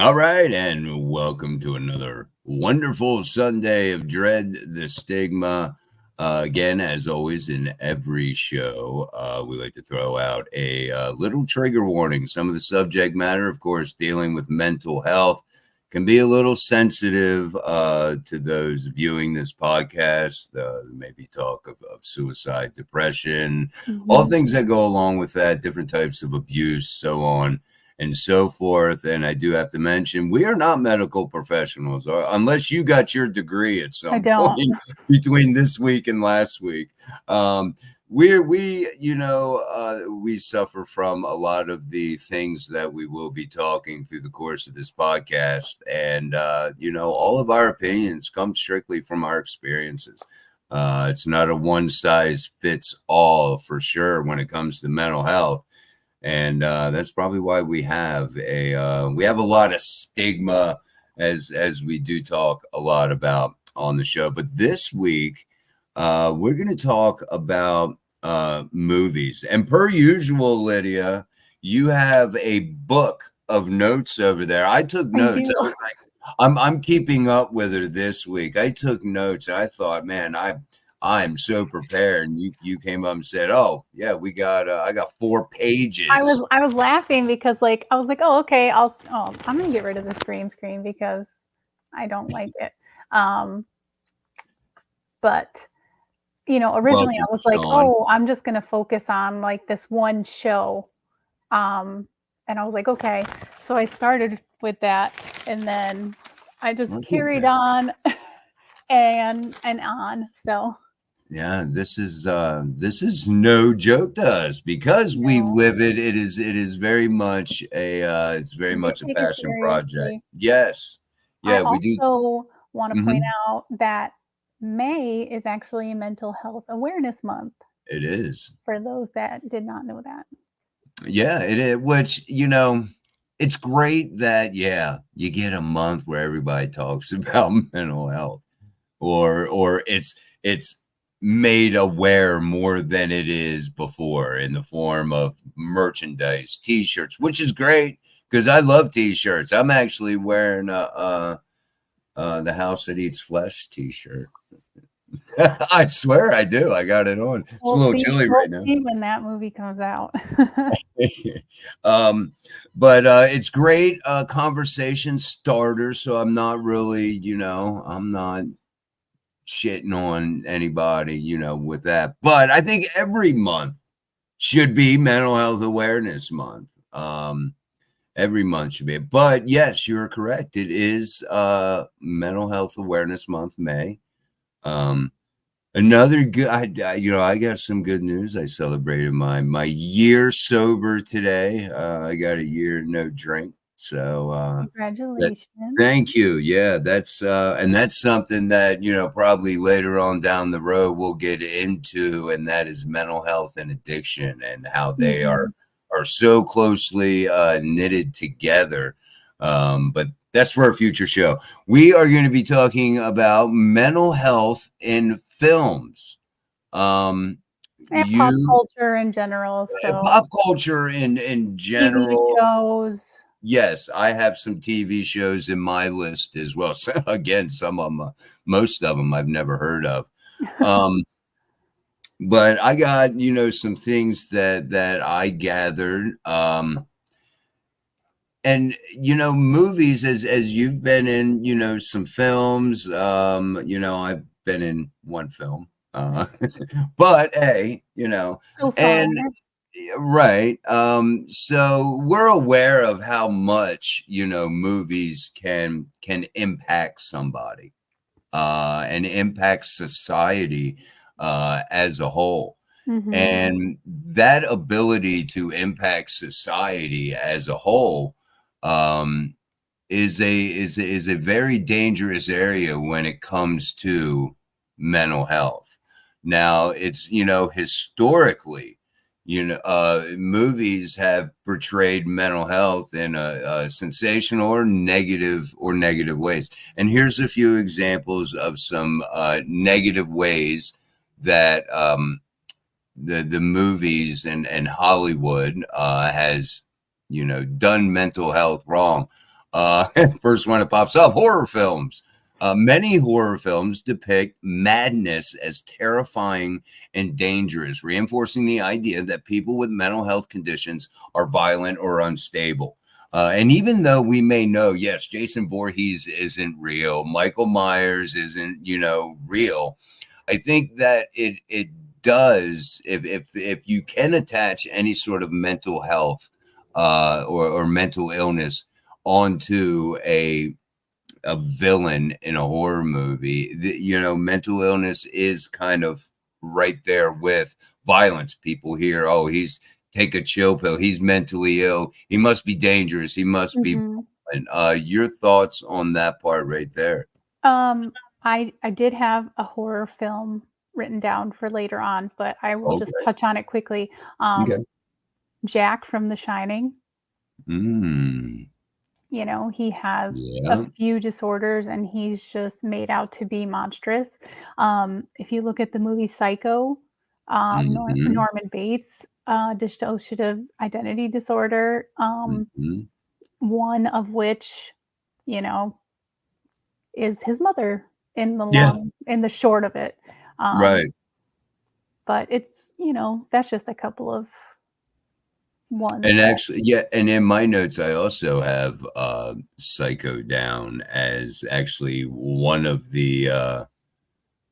All right, and welcome to another wonderful Sunday of Dred the Stigma. Again, as always, in every show, we like to throw out a little trigger warning. Some of the subject matter, of course, dealing with mental health, can be a little sensitive to those viewing this podcast. Maybe talk of suicide, depression, all things that go along with that, different types of abuse, so on and so forth. And I do have to mention, we are not medical professionals, unless you got your degree at some point between this week and last week. We suffer from a lot of the things that we will be talking through the course of this podcast. And, all of our opinions come strictly from our experiences. It's not a one size fits all for sure when it comes to mental health. And that's probably why we have a lot of stigma as we do talk a lot about on the show. But this week, we're going to talk about movies. And per usual, Lydia, you have a book of notes over there. I took notes. I'm keeping up with her this week. I took notes. And I thought, man, I'm so prepared. And you came up and said, "Oh yeah, I got 4 pages." I was laughing because I was like, "Oh, okay, I'm gonna get rid of the green screen because I don't like it." But originally I was like, "Oh, I'm just gonna focus on like this one show," and I was like, "Okay." So I started with that, and then I just carried on and on. So. Yeah, this is no joke to us because we live it. It is very much a passion project. Yes, yeah, we do. I also want to point out that May is actually Mental Health Awareness Month. It is, for those that did not know that. Yeah, it is. Which it's great that you get a month where everybody talks about mental health, or it's made aware more than it is before in the form of merchandise, t-shirts, which is great because I love t-shirts. I'm actually wearing the House That Eats Flesh t-shirt. I swear I do. I got it on. It's a little chilly right now. When that movie comes out. But it's great conversation starter. So I'm not really, I'm not shitting on anybody, with that. But I think every month should be Mental Health Awareness Month. Every month should be. But yes, you're correct. It is Mental Health Awareness Month, May. Another good, I got some good news. I celebrated my year sober today. I got a year no drink. So congratulations. Thank you. Yeah, that's and that's something that probably later on down the road we'll get into, and that is mental health and addiction and how they are so closely knitted together. But that's for a future show. We are going to be talking about mental health in films. And pop culture in general. So pop culture in general. TV shows. Yes, I have some TV shows in my list as well. So again, some of them, most of them I've never heard of. But I got, some things that I gathered. And, movies, as you've been in, some films, I've been in one film. But hey, so and right. So we're aware of how much, movies can impact somebody, and impact society, as a whole. And that ability to impact society as a whole, is a very dangerous area when it comes to mental health. Now it's, historically, movies have portrayed mental health in a sensational or negative ways. And here's a few examples of some negative ways that the movies and Hollywood has done mental health wrong. First one that pops up, horror films. Many horror films depict madness as terrifying and dangerous, reinforcing the idea that people with mental health conditions are violent or unstable. And even though we may know, yes, Jason Voorhees isn't real, Michael Myers isn't, real, I think that it does, if you can attach any sort of mental health or mental illness onto a villain in a horror movie, mental illness is kind of right there with violence. People hear, oh, he's take a chill pill, he's mentally ill, he must be dangerous, he must be violent. Your thoughts on that part right there? I did have a horror film written down for later on, but I will just Okay. touch on it quickly. Okay. Jack from The Shining, Mm, he has a yeah. few disorders and he's just made out to be monstrous. If you look at the movie Psycho, Hmm. Norman Bates, dissociative identity disorder, Hmm. one of which, you know, is his mother Yeah. in the short of it. Um, Right. but it's, that's just a couple of ones And that actually, yeah, and in my notes, I also have Psycho down as actually one of the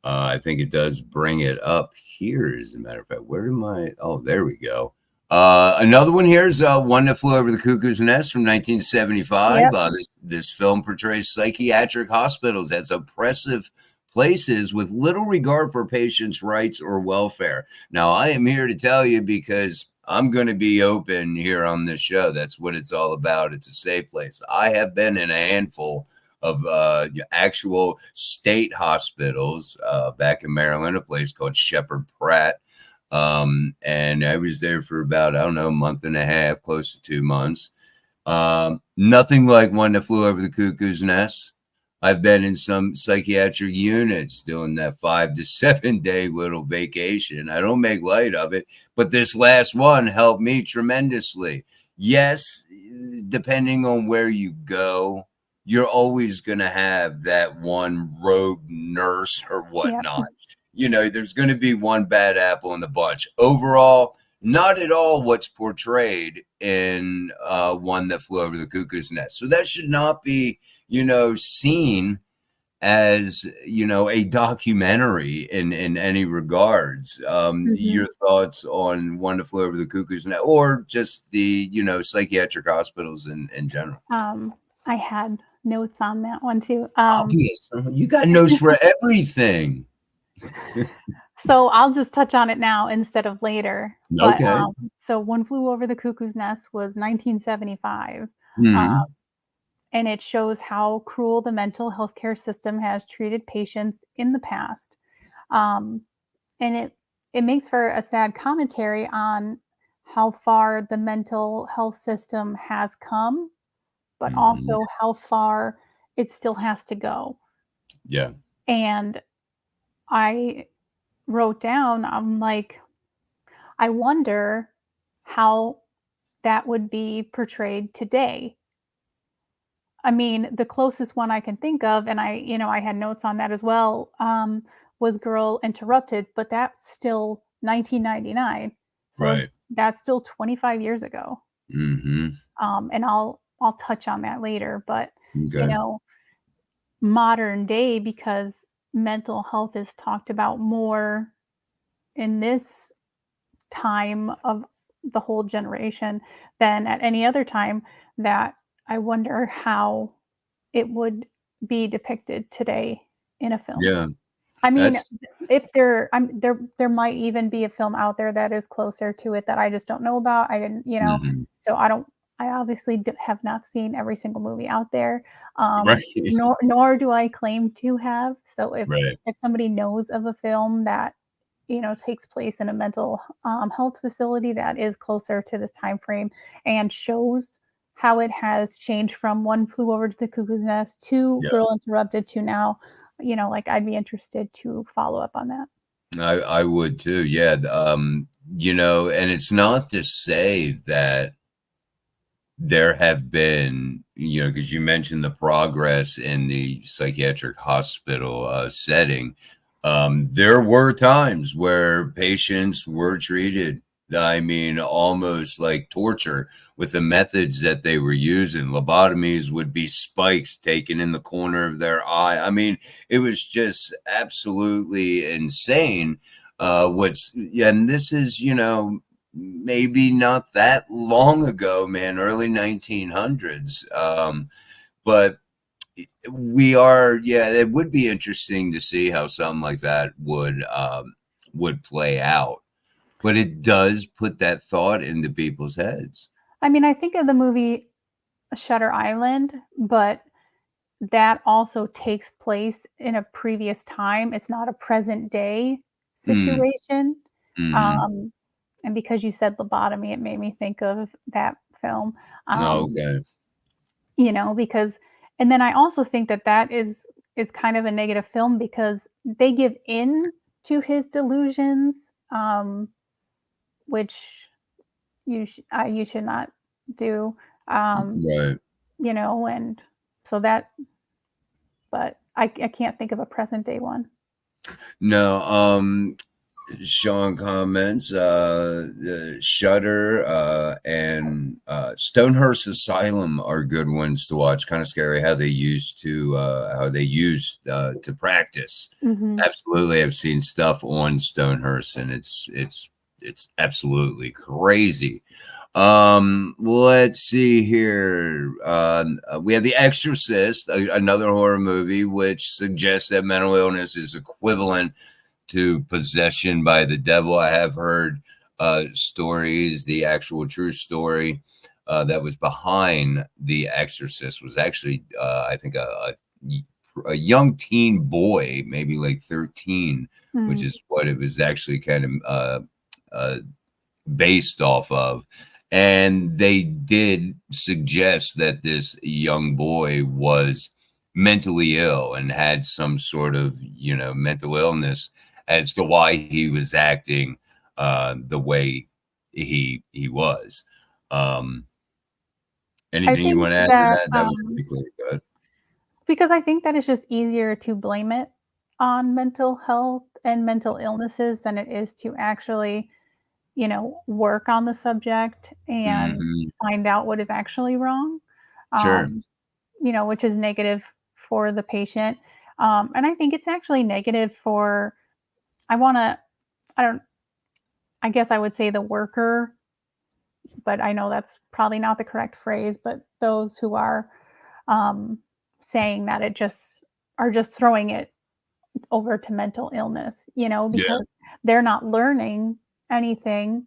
I think it does bring it up here, as a matter of fact. Where am I? Oh, there we go. Another one here is One That Flew Over the Cuckoo's Nest from 1975. yep. This film portrays psychiatric hospitals as oppressive places with little regard for patients' rights or welfare. Now, I am here to tell you because I'm going to be open here on this show. That's what it's all about. It's a safe place. I have been in a handful of actual state hospitals back in Maryland, a place called Shepherd Pratt. And I was there for about, I don't know, a month and a half, close to 2 months. Nothing like One That Flew Over the Cuckoo's Nest. I've been in some psychiatric units doing that 5 to 7 day little vacation. I don't make light of it, but this last one helped me tremendously. Yes, depending on where you go, you're always going to have that one rogue nurse or Yep. whatnot. There's going to be one bad apple in the bunch. Overall, not at all what's portrayed in One That Flew Over the Cuckoo's Nest. So that should not be, seen as, a documentary in any regards. Mhm. Your thoughts on One That Flew Over the Cuckoo's Nest, or just the, psychiatric hospitals in general? I had notes on that one too. Obvious. You got notes for everything. So I'll just touch on it now instead of later. But Okay. so One Flew Over the Cuckoo's Nest was 1975. Hmm. And it shows how cruel the mental health care system has treated patients in the past. Um, and it makes for a sad commentary on how far the mental health system has come, but Hmm. also how far it still has to go. Yeah. And I wrote down, I'm like, I wonder how that would be portrayed today. I mean, the closest one I can think of, and I had notes on that as well, was Girl Interrupted, but that's still 1999. So Right. that's still 25 years ago. Hmm. And I'll touch on that later, but you Okay. know, modern day, because mental health is talked about more in this time of the whole generation than at any other time, that I wonder how it would be depicted today in a film. Yeah. I mean, That's if there might even be a film out there that is closer to it that I just don't know about. I didn't, mhm. so I obviously have not seen every single movie out there, Right. nor do I claim to have. So Right. if somebody knows of a film that takes place in a mental health facility that is closer to this time frame and shows how it has changed from One Flew Over to the Cuckoo's Nest to Yeah. Girl Interrupted to now, like I'd be interested to follow up on that. I would too. Yeah. And it's not to say that there have been, because you mentioned the progress in the psychiatric hospital setting, there were times where patients were treated, I mean, almost like torture with the methods that they were using. Lobotomies would be spikes taken in the corner of their eye. I mean, it was just absolutely insane. And this is, maybe not that long ago, man, early 1900s. But it would be interesting to see how something like that would play out. But it does put that thought into people's heads. I mean, I think of the movie Shutter Island, but that also takes place in a previous time. It's not a present day Mm, situation. mhm. Um, and because you said lobotomy, it made me think of that film. Um, Okay. because and then I also think that that is kind of a negative film because they give in to his delusions, which you should not do. Um, Right. and so that but I can't think of a present day one. No, Sean comments, Shutter and Stonehurst Asylum are good ones to watch. Kind of scary how they used to practice. Mhm. Absolutely, I've seen stuff on Stonehurst, and it's absolutely crazy. Let's see here. We have The Exorcist, another horror movie, which suggests that mental illness is equivalent to possession by the devil. I have heard stories. The actual true story that was behind The Exorcist was actually, I think, a young teen boy, maybe like 13, which Mm. is what it was actually kind of uh, based off of. And they did suggest that this young boy was mentally ill and had some sort of, mental illness as to why he was acting the way he was. Um, I Anything you think want to add to that, that? That was pretty clear. Go ahead. because I think that it's just easier to blame it on mental health and mental illnesses than it is to actually, work on the subject and Hmm. find out what is actually wrong, Sure. um, which is negative for the patient. And I think it's actually negative for I wanna I don't I guess I would say the worker, but I know that's probably not the correct phrase, but those who are, um, saying that it just are just throwing it over to mental illness, Yeah. because they're not learning anything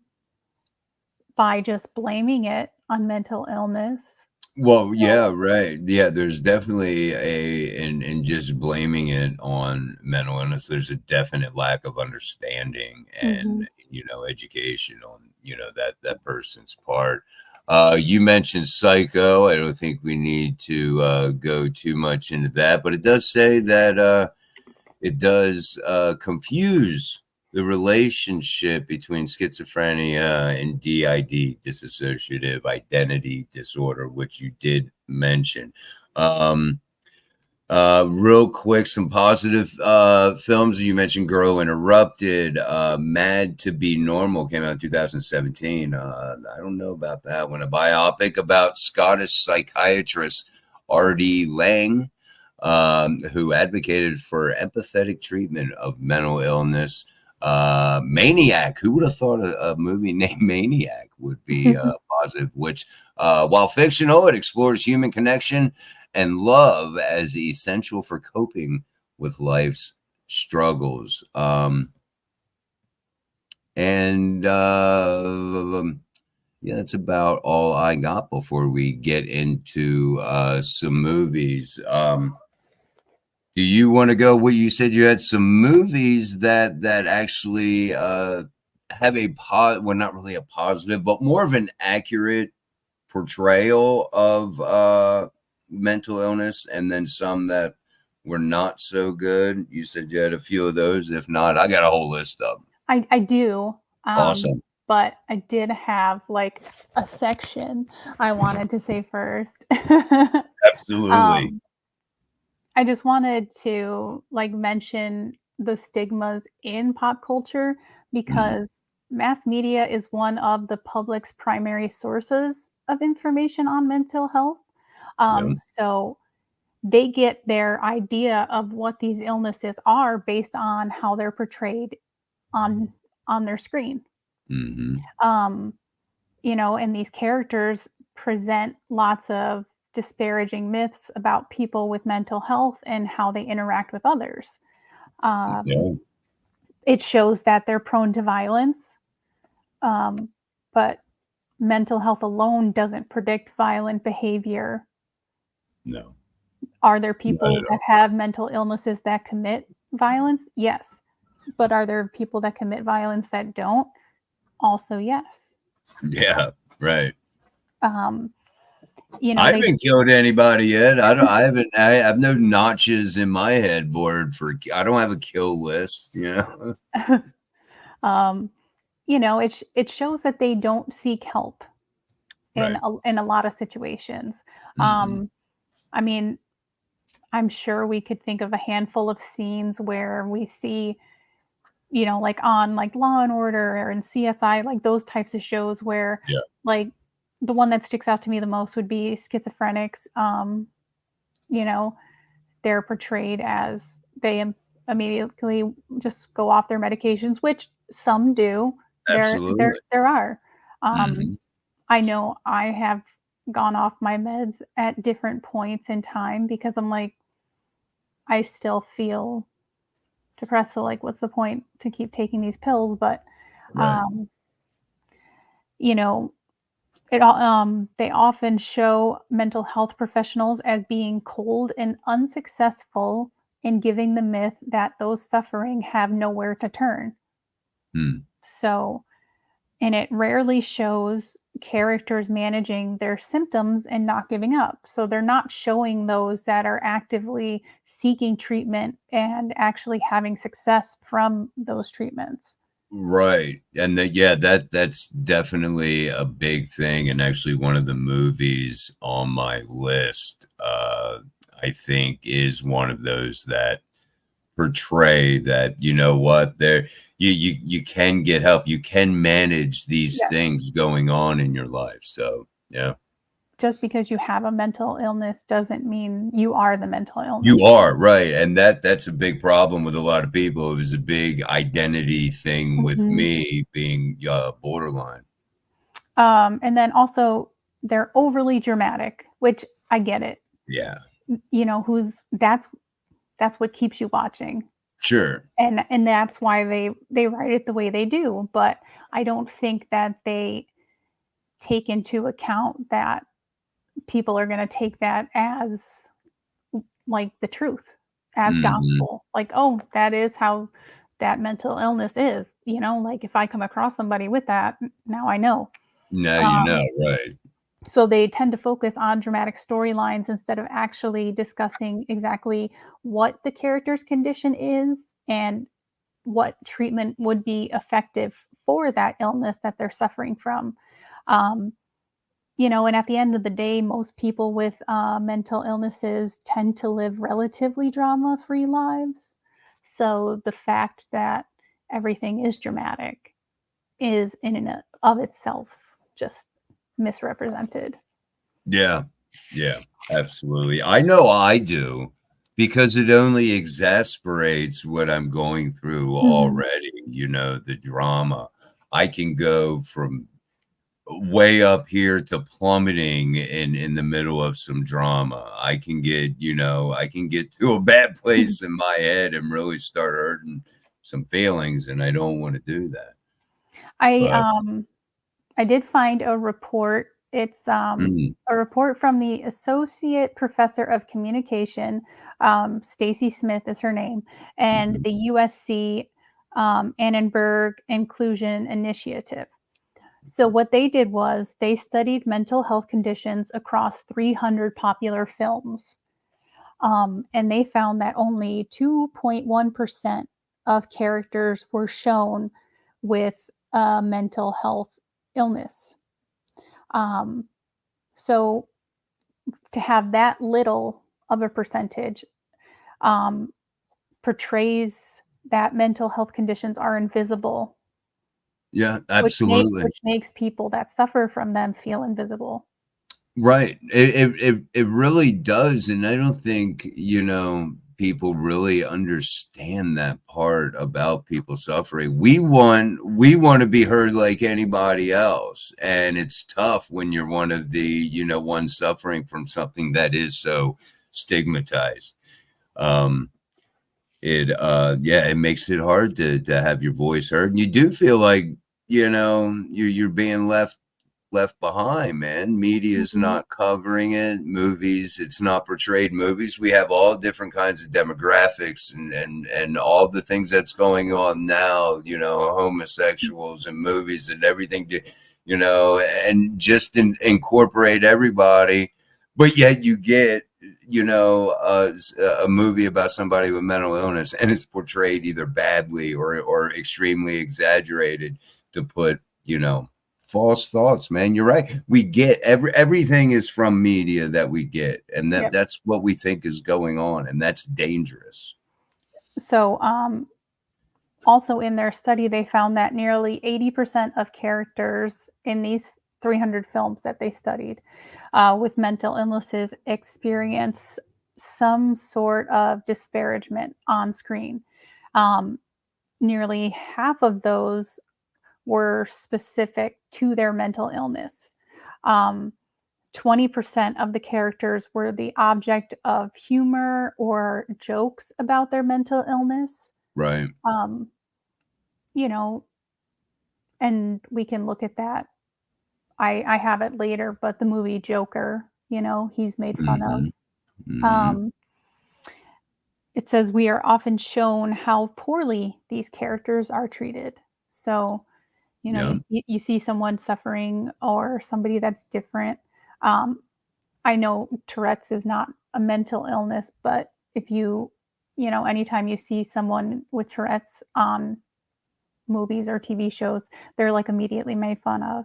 by just blaming it on mental illness. Well, yeah, So right. Yeah, there's definitely in just blaming it on mental illness, there's a definite lack of understanding mhm. and, education on, that person's part. You mentioned Psycho. I don't think we need to go too much into that, but it does say that it does confuse the relationship between schizophrenia and DID, dissociative identity disorder, which you did mention. Um, Real quick, some positive films. You mentioned Girl Interrupted. Mad to Be Normal came out in 2017. I don't know about that one. A biopic about Scottish psychiatrist R.D. Lang, who advocated for empathetic treatment of mental illness. Maniac. Who would have thought a movie named Maniac would be positive? Which, while fictional, it explores human connection and love as essential for coping with life's struggles. And Yeah, that's about all I got before we get into some movies. Do you want to go? Well, you said you had some movies that actually have well, not really a positive, but more of an accurate portrayal of mental illness, and then some that were not so good. You said you had a few of those. If not, I got a whole list of them. I do. Um, Awesome. but I did have like a section I wanted to say first. Absolutely. I just wanted to like mention the stigmas in pop culture because mass media is one of the public's primary sources of information on mental health. Yeah. So they get their idea of what these illnesses are based on how they're portrayed on their screen. Mm-hmm. Um, and these characters present lots of disparaging myths about people with mental health and how they interact with others. Um, Yeah. it shows that they're prone to violence, but mental health alone doesn't predict violent behavior. No, Are there not people at that all. have mental illnesses that commit violence? Yes. But are there people that commit violence that don't? Also, yes. Yeah, right. Um, I they haven't killed anybody yet. I don't. I haven't. I have no notches in my headboard for. I don't have a kill list. You know. um, it shows that they don't seek help Right. in a lot of situations. Mm-hmm. I mean, I'm sure we could think of a handful of scenes where we see, like on like Law and Order or in CSI, like those types of shows where Yeah. like the one that sticks out to me the most would be schizophrenics. You know, they're portrayed as immediately just go off their medications, which some do. Absolutely. There are. Um, Mm-hmm. I know I have gone off my meds at different points in time because I'm like, I still feel depressed. So like, what's the point to keep taking these pills? But, Right. um, you know, they often show mental health professionals as being cold and unsuccessful in giving the myth that those suffering have nowhere to turn. Mm. So, and it rarely shows characters managing their symptoms and not giving up. So they're not showing those that are actively seeking treatment and actually having success from those treatments. Right. And that's definitely a big thing. And actually one of the movies on my list, I think is one of those that portray that, you know what, there you can get help. You can manage these Yes. things going on in your life. So yeah. Just because you have a mental illness doesn't mean you are the mental illness. You are right, and that's a big problem with a lot of people. It was a big identity thing with Mhm. me being borderline. And then also they're overly dramatic, which I get it. Yeah, Who's that's what keeps you watching. sure. And that's why they write it the way they do, but I don't think that they take into account that people are going to take that as like the truth, as Hmm. gospel. Like, oh, that is how that mental illness is, like if I come across somebody with that, now I know. Now you know, Um, right? so they tend to focus on dramatic storylines instead of actually discussing exactly what the character's condition is and what treatment would be effective for that illness that they're suffering from. Um, and at the end of the day, most people with mental illnesses tend to live relatively drama free lives. So the fact that everything is dramatic is in and of itself just misrepresented. Yeah, yeah, absolutely. I know I do because it only exasperates what I'm going through Mhm. already. You know, the drama. I can go from way up here to plummeting in the middle of some drama. I can get to a bad place in my head and really start hurting some feelings, and I don't want to do that. I But um I did find a report. It's mm, a report from the Associate Professor of Communication, Stacy Smith is her name, and mhm, the USC Annenberg Inclusion Initiative. So, what they did was they studied mental health conditions across 300 popular films. And they found that only 2.1% of characters were shown with a mental health illness. So to have that little of a percentage portrays that mental health conditions are invisible, Yeah, absolutely. which makes people that suffer from them feel invisible. Right. It really does, and I don't think, people really understand that part about people suffering. We want to be heard like anybody else, and it's tough when you're one of the, one suffering from something that is so stigmatized. It makes it hard to have your voice heard, and you do feel like, you're being left behind, man. Media is Mhm. not covering it. Movies, it's not portrayed. Movies, we have all different kinds of demographics and all the things that's going on now, homosexuals and movies and everything, and just incorporate everybody. But yet you get, a movie about somebody with mental illness, and it's portrayed either badly or extremely exaggerated to put, false thoughts, man. You're right. We get everything is from media that we get, and Yep. that's what we think is going on, and that's dangerous. So, also in their study, they found that nearly 80% of characters in these 300 films that they studied with mental illnesses experience some sort of disparagement on screen. Um, Nearly half of those were specific to their mental illness. Um, 20% of the characters were the object of humor or jokes about their mental illness. Right. Um, you know, and we can look at that. I have it later, but the movie Joker, he's made fun of. Mm-hmm. Mm-hmm. Um, it says we are often shown how poorly these characters are treated. So, Yeah. you see someone suffering or somebody that's different. Um, I know Tourette's is not a mental illness, but if anytime you see someone with Tourette's on movies or TV shows, they're like immediately made fun of.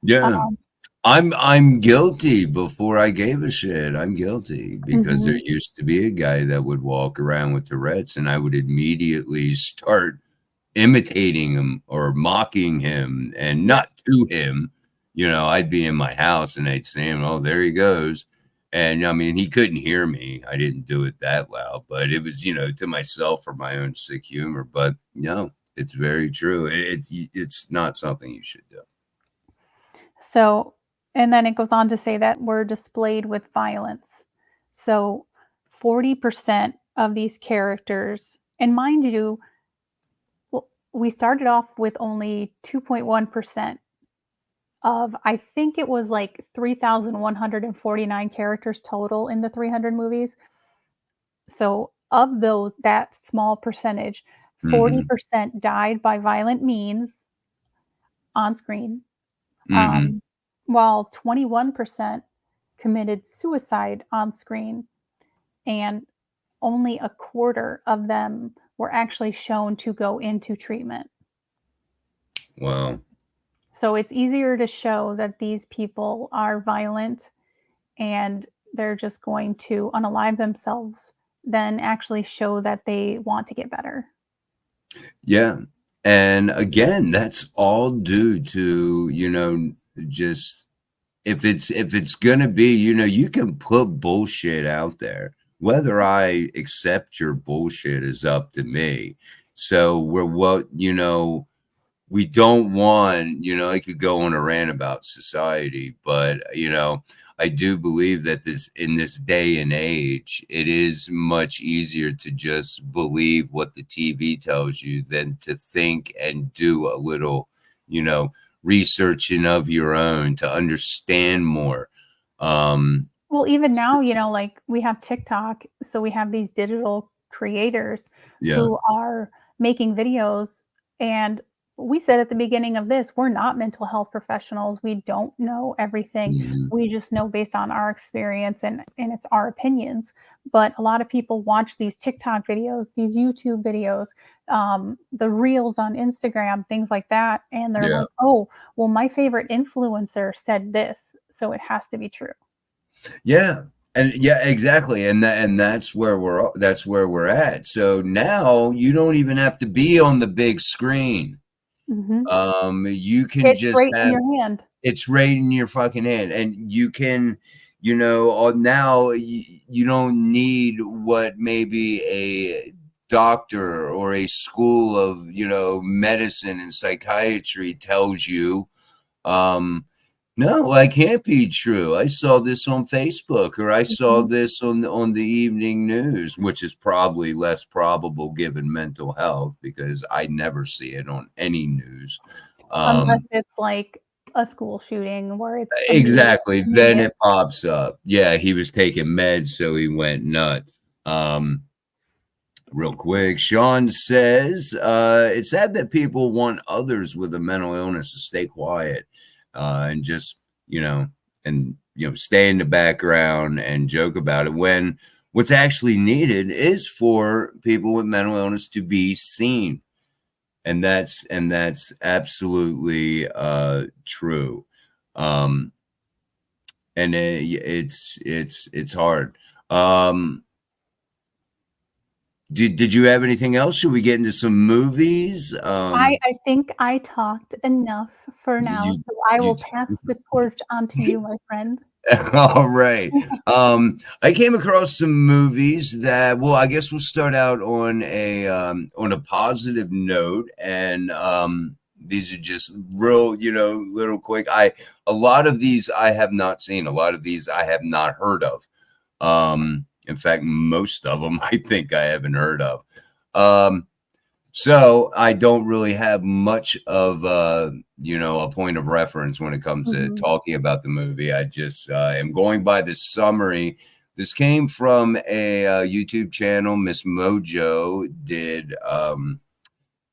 Yeah. Um, I'm guilty before I gave a shit. I'm guilty because mhm. there used to be a guy that would walk around with Tourette's, and I would immediately start imitating him or mocking him, and Yep. not to him. I'd be in my house and I'd say him, "Oh, there he goes." And I mean, he couldn't hear me. I didn't do it that loud, but it was, to myself for my own sick humor. But no, it's very true. It's not something you should do. So, and then it goes on to say that we're displayed with violence. So, 40% of these characters, and mind you, we started off with only 2.1% of, I think it was like 3,149 characters total in the 300 movies. So, of those, that small percentage, Hmm. 40% died by violent means on screen, Hmm. um, while 21% committed suicide on screen, and only a quarter of them were actually shown to go into treatment. Wow. So it's easier to show that these people are violent and they're just going to unalive themselves than actually show that they want to get better. Yeah. And again, that's all due to, just if it's gonna be, you can put bullshit out there. Whether I accept your bullshit is up to me. So we don't want, I could go on a rant about society, but I do believe that in this day and age, it is much easier to just believe what the TV tells you than to think and do a little, you know, researching of your own to understand more. Um, Well, even now, like we have TikTok, so we have these digital creators yeah. who are making videos, and we said at the beginning of this, we're not mental health professionals. We don't know everything. Mhm. We just know based on our experience and it's our opinions. But a lot of people watch these TikTok videos, these YouTube videos, the reels on Instagram, things like that, and they're Yeah. like, "Oh, well, my favorite influencer said this, so it has to be true." Yeah. And yeah, exactly. And that's where we're at. So now you don't even have to be on the big screen. Mhm. You can It's just right in have your hand. it's right in your fucking hand, and you can, now you don't need what maybe a doctor or a school of, medicine and psychiatry tells you. No, that can't be true. I saw this on Facebook, or I saw Mhm. this on the evening news, which is probably less probable given mental health because I never see it on any news. Unless Um, it's like a school shooting where it's exactly. Then immediate. it pops up. Yeah, he was taking meds, so he went nuts. Real quick, Sean says, it's sad that people want others with a mental illness to stay quiet and just, you know, stay in the background and joke about it when what's actually needed is for people with mental illness to be seen. And that's absolutely true. Um, and it's hard. Um, did you have anything else? Should we get into some movies? I think I talked enough for now, You so I you will pass the torch on to you, my friend. all right. I came across some movies that, well, I guess we'll start out on a positive note, and these are just real, little quick. A lot of these I have not seen. A lot of these I have not heard of. In fact, most of them I think I haven't heard of. Um, So I don't really have much of a point of reference when it comes to Mhm. talking about the movie. I just am going by the summary. This came from a YouTube channel. Miss Mojo did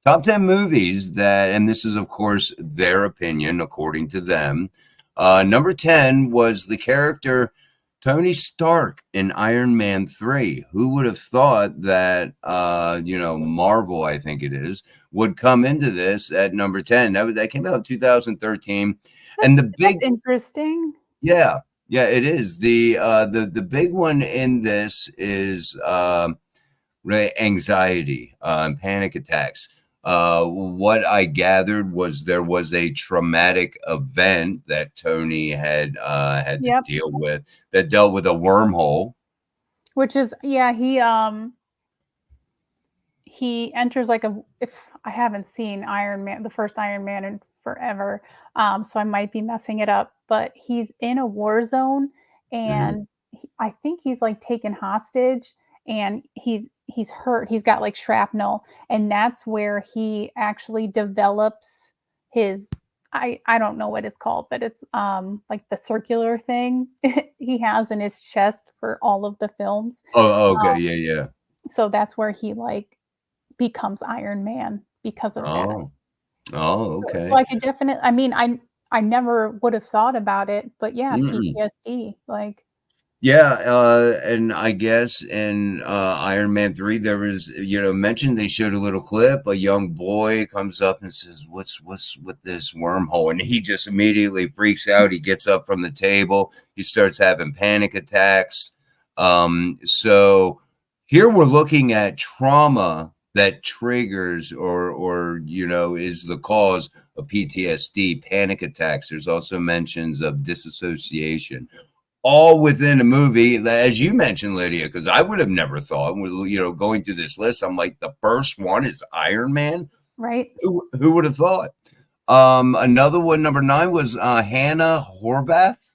top 10 movies that, and this is of course their opinion according to them. Number 10 was the character Tony Stark in Iron Man 3. Who would have thought that, Marvel, I think it is, would come into this at number 10? That came out in 2013. And the That's big, interesting. yeah, yeah, it is. The big one in this is anxiety, panic attacks. What I gathered was there was a traumatic event that Tony had to Yep. deal with that dealt with a wormhole. Which is yeah, he enters like a if I haven't seen Iron Man, the first Iron Man in forever, so I might be messing it up, but he's in a war zone Mhm. and I think he's like taken hostage and he's hurt. He's got like shrapnel, and that's where he actually develops his I don't know what it's called, but it's like the circular thing he has in his chest for all of the films. Oh, okay, Um, yeah, yeah. so that's where he like becomes Iron Man because of that. Oh, oh, So okay. I could definitely I mean, I never would have thought about it, but yeah, Mm-mm. PTSD, like Yeah, and I guess in Iron Man 3 there was, mentioned they showed a little clip. A young boy comes up and says, "What's with this wormhole?" And he just immediately freaks out. He gets up from the table. He starts having panic attacks. So here we're looking at trauma that triggers or is the cause of PTSD, panic attacks. There's also mentions of disassociation all within a movie, as you mentioned, Lydia, because I would have never thought, going through this list, I'm like, the first one is Iron Man. right? Who would have thought? Another one, number 9, was Hannah Horvath.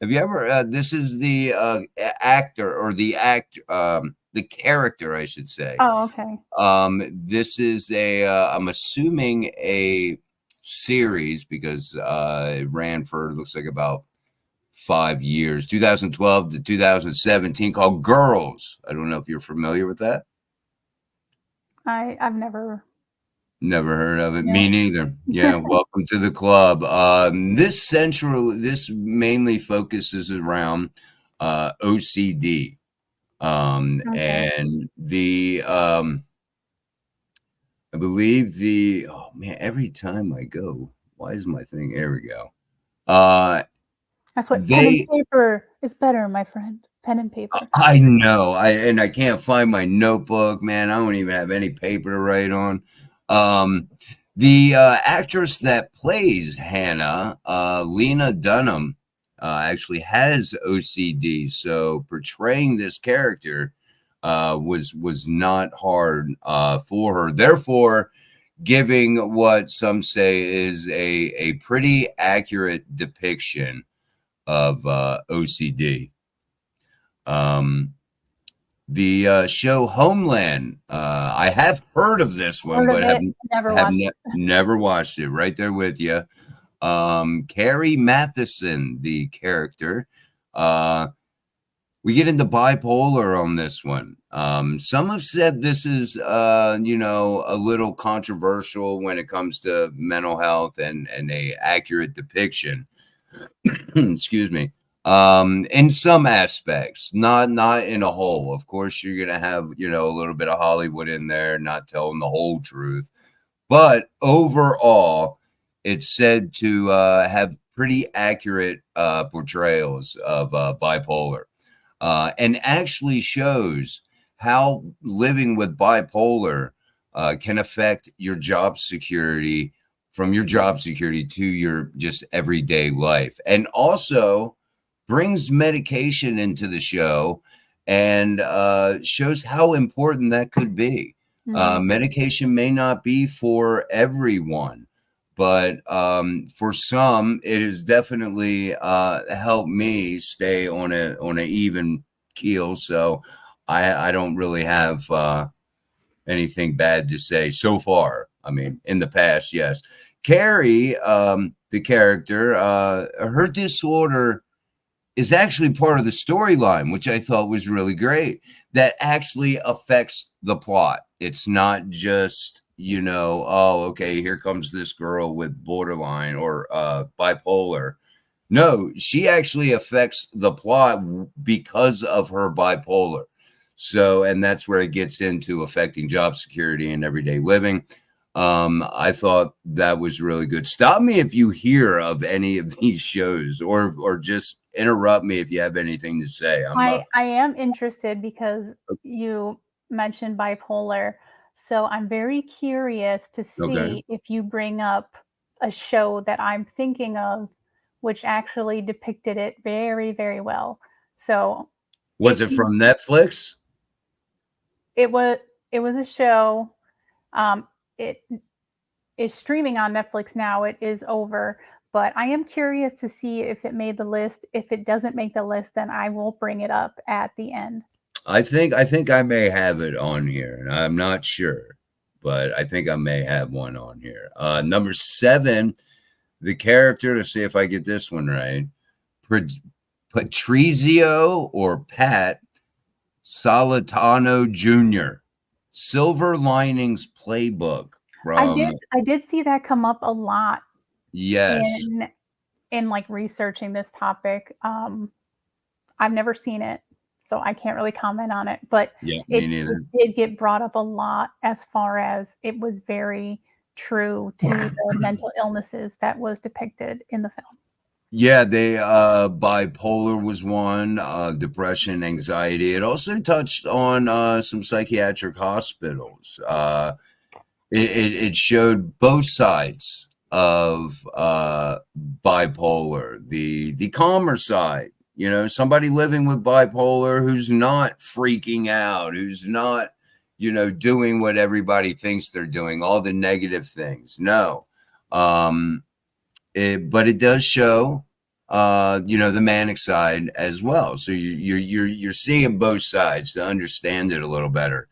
Have you ever? This is the actor or the character, I should say. Oh, okay. This is I'm assuming a series because it ran for looks like about 5 years, 2012 to 2017, called Girls. I don't know if you're familiar with that. I've never. Never heard of it. No. Me neither. Yeah, welcome to the club. This mainly focuses around OCD. Okay. And I believe oh man, every time I go, why is my thing? There we go. That's what pen and They paper is better, my friend. Pen and paper. I know. I can't find my notebook, man. I don't even have any paper to write on. The actress that plays Hannah, Lena Dunham, actually has OCD, so portraying this character was not hard for her. Therefore, giving what some say is a pretty accurate depiction of OCD. The show Homeland. I have heard of this one, Heard of but it, never watched it. never watched it. Right there with you. Carrie Matheson, the character. We get into bipolar on this one. Some have said this is, a little controversial when it comes to mental health and a accurate depiction. Excuse me. In some aspects, not in a whole. Of course, you're gonna have a little bit of Hollywood in there, not telling the whole truth. But overall, it's said to have pretty accurate portrayals of bipolar, and actually shows how living with bipolar can affect your job security, from your job security to your just everyday life, and also brings medication into the show and shows how important that could be. Medication may not be for everyone, but for some, it has definitely helped me stay on a even keel. So I don't really have anything bad to say so far. I mean, in the past, yes. Carrie, the character, her disorder is actually part of the storyline, which I thought was really great. That actually affects the plot. It's not just, oh, okay, here comes this girl with borderline or bipolar. No, she actually affects the plot because of her bipolar. So, and that's where it gets into affecting job security and everyday living. I thought that was really good. Stop me if you hear of any of these shows, or just interrupt me if you have anything to say. I am interested because you mentioned bipolar. So I'm very curious to Okay. see if you bring up a show that I'm thinking of, which actually depicted it very, very well. So Was it from Netflix? it was it was a show. It is streaming on Netflix now. It is over, but I am curious to see if it made the list. If it doesn't make the list, then I will bring it up at the end. I think I may have it on here, and I'm not sure, but I think I may have one on here. Number 7, the character, to see if I get this one right. Patrizio or Pat Solitano Jr. Silver Linings Playbook from I did see that come up a lot yes. in like researching this topic. I've never seen it, so I can't really comment on it, but Yeah, me neither. it did get brought up a lot as far as it was very true to the mental illnesses that was depicted in the film. Yeah, they bipolar was one, depression, anxiety. It also touched on some psychiatric hospitals. It showed both sides of bipolar, the calmer side. Somebody living with bipolar who's not freaking out, who's not, doing what everybody thinks they're doing, all the negative things. No. But it does show the manic side as well. So you're seeing both sides to understand it a little better.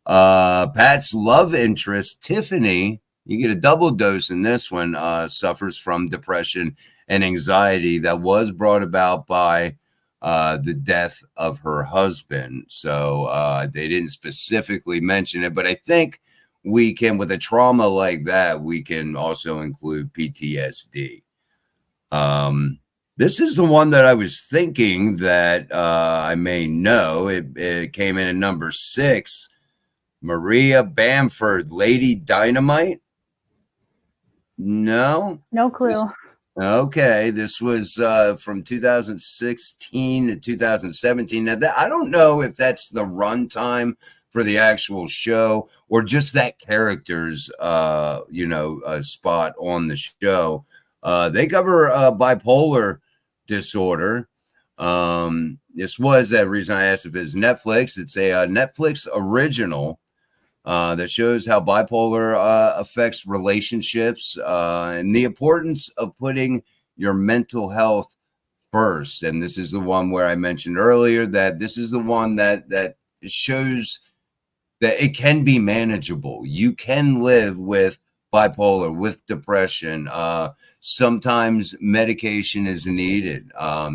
Pat's love interest, Tiffany, you get a double dose in this one, suffers from depression and anxiety that was brought about by the death of her husband. So they didn't specifically mention it, but I think we can, with a trauma like that, we can also include PTSD. This is the one that I was thinking that I may know. It came in at number 6. Maria Bamford, Lady Dynamite. No clue. Okay, this was from 2016 to 2017. Now, I don't know if that's the runtime for the actual show or just that character's, spot on the show. They cover bipolar disorder. This was that reason I asked if it's Netflix. It's a Netflix original. That shows how bipolar affects relationships and the importance of putting your mental health first. And this is the one where I mentioned earlier that this is the one that shows that it can be manageable. You can live with bipolar, with depression. Sometimes medication is needed.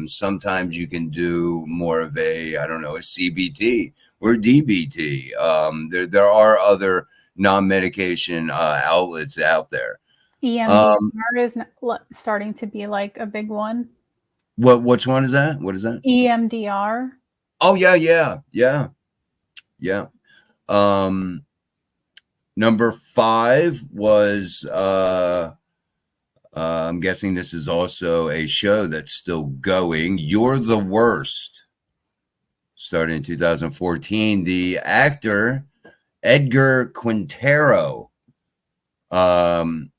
Sometimes you can do more of a CBT or DBT. There are other non-medication outlets out there. EMDR is starting to be like a big one. Which one is that? What is that? EMDR. Oh yeah. Number 5 was I'm guessing this is also a show that's still going. You're the Worst. Started in 2014. The actor Edgar Quintero. And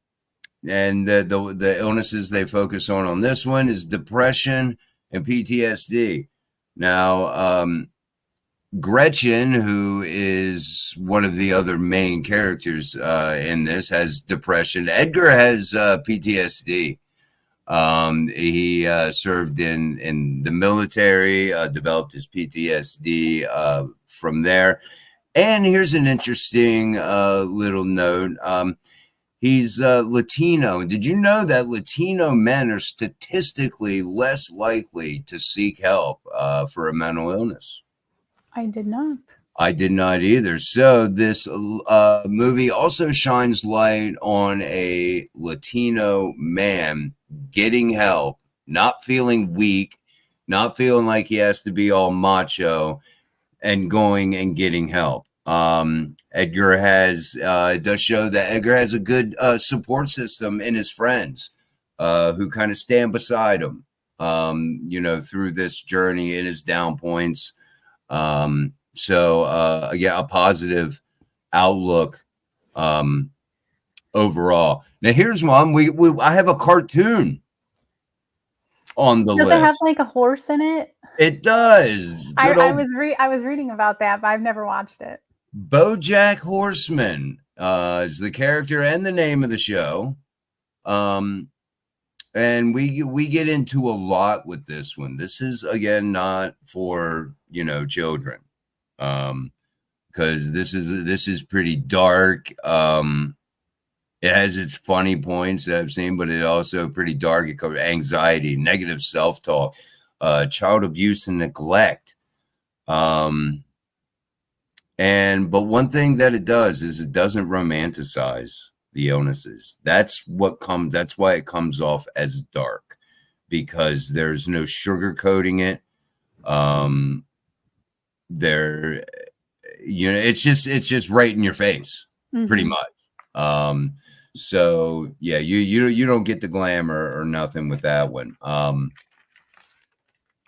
the illnesses they focus on this one is depression and PTSD. Now, Gretchen, who is one of the other main characters in this, has depression. Edgar has PTSD. He served in the military, developed his PTSD from there. And here's an interesting little note. He's Latino. Did you know that Latino men are statistically less likely to seek help for a mental illness? I did not. I did not either. So this movie also shines light on a Latino man getting help, not feeling weak, not feeling like he has to be all macho, and going and getting help. Edgar has it does show that Edgar has a good support system in his friends who kind of stand beside him, through this journey in his down points. So a positive outlook overall. Now here's one. I have a cartoon on the list. Does it have like a horse in it? It does. I was reading about that, but I've never watched it. BoJack Horseman is the character and the name of the show. And we get into a lot with this one. This is again not for children, because this is pretty dark. It has its funny points that I've seen, but it also pretty dark. It covers anxiety, negative self-talk, child abuse, and neglect. But one thing that it does is it doesn't romanticize the illnesses. That's why it comes off as dark, because there's no sugarcoating it. It's just right in your face, pretty much. So yeah, you don't get the glamour or nothing with that one.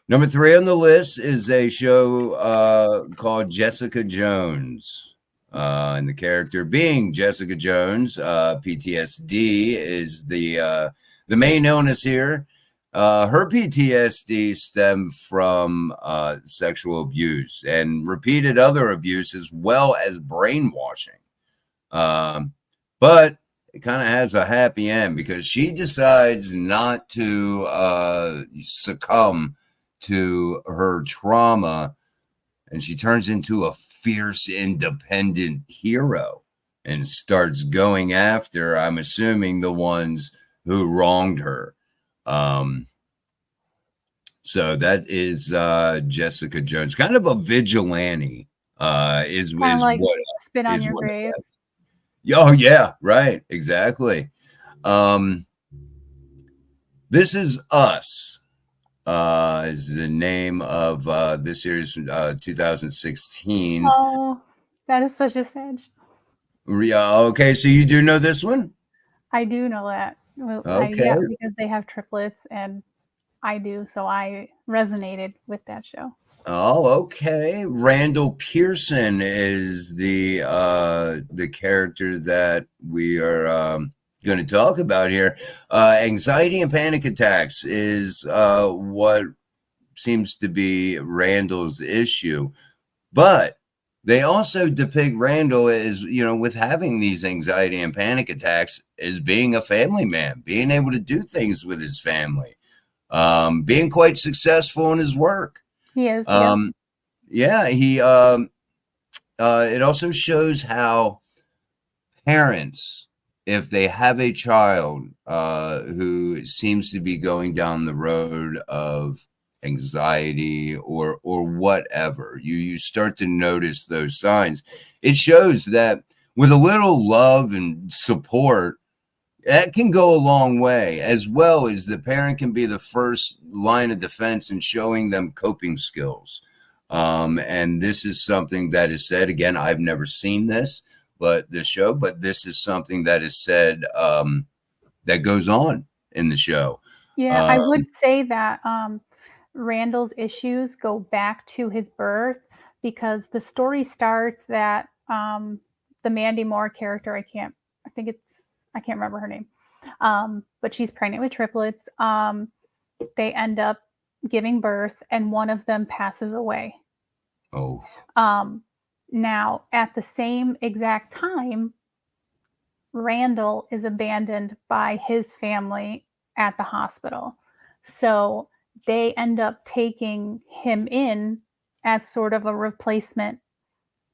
Number 3 on the list is a show called Jessica Jones. And the character being Jessica Jones, PTSD is the main illness here. Her PTSD stemmed from sexual abuse and repeated other abuse, as well as brainwashing. But it kind of has a happy end, because she decides not to succumb to her trauma, and she turns into a fierce, independent hero and starts going after, I'm assuming, the ones who wronged her. So that is Jessica Jones, kind of a vigilante. Is like what Spit on Your Grave. Oh yeah, right, exactly. Um, This Is Us is the name of this series from 2016. Oh, that is such a sad Okay, so you do know this one? I do know that. Well, yeah, Okay. because they have triplets and I do, so I resonated with that show. Oh, okay. Randall Pearson is the character that we are going to talk about here. Anxiety and panic attacks is what seems to be Randall's issue. But they also depict Randall as, with having these anxiety and panic attacks as being a family man, being able to do things with his family, being quite successful in his work. He is, yep. Um, yeah, it also shows how parents, if they have a child who seems to be going down the road of anxiety or whatever, you start to notice those signs. It shows that with a little love and support, that can go a long way, as well as the parent can be the first line of defense in showing them coping skills. And this is something that is said again. I've never seen this, but this is something that is said that goes on in the show. Yeah, Uh, I would say that Randall's issues go back to his birth because the story starts that the Mandy Moore character, I can't remember her name, but she's pregnant with triplets. They end up giving birth, and one of them passes away. oh, Now, at the same exact time, Randall is abandoned by his family at the hospital. So they end up taking him in as sort of a replacement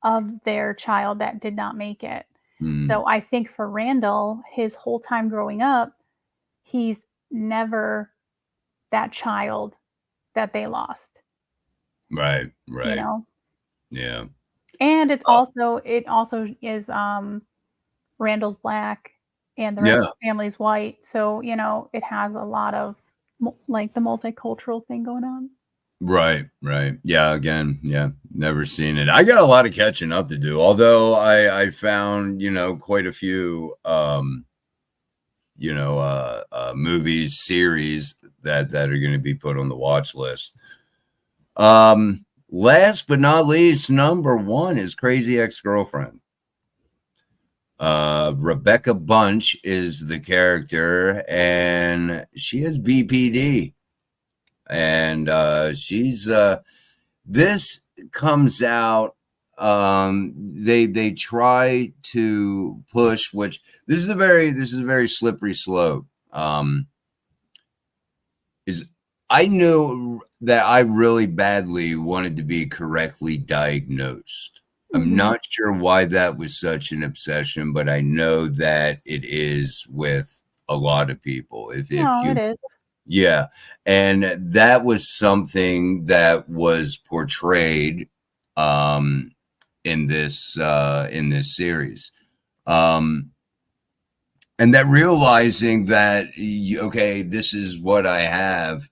of their child that did not make it. mm, So I think for Randall, his whole time growing up, he's never that child that they lost, right, you right, know? yeah, And it also is Randall's black and the rest yeah. of the family's white, so, it has a lot of like the multicultural thing going on. Right, right. Yeah, again, yeah, never seen it. I got a lot of catching up to do. Although I found, quite a few movies, series that are going to be put on the watch list. Last but not least, number 1 is Crazy Ex-Girlfriend. Rebecca Bunch is the character and she is BPD. And she's this comes out they try to push, which this is a very slippery slope. Is I knew that I really badly wanted to be correctly diagnosed. I'm Mhm. not sure why that was such an obsession, but I know that it is with a lot of people. If No, it you is. Yeah, and that was something that was portrayed um, in this series, um, and that realizing that okay, this is what I have,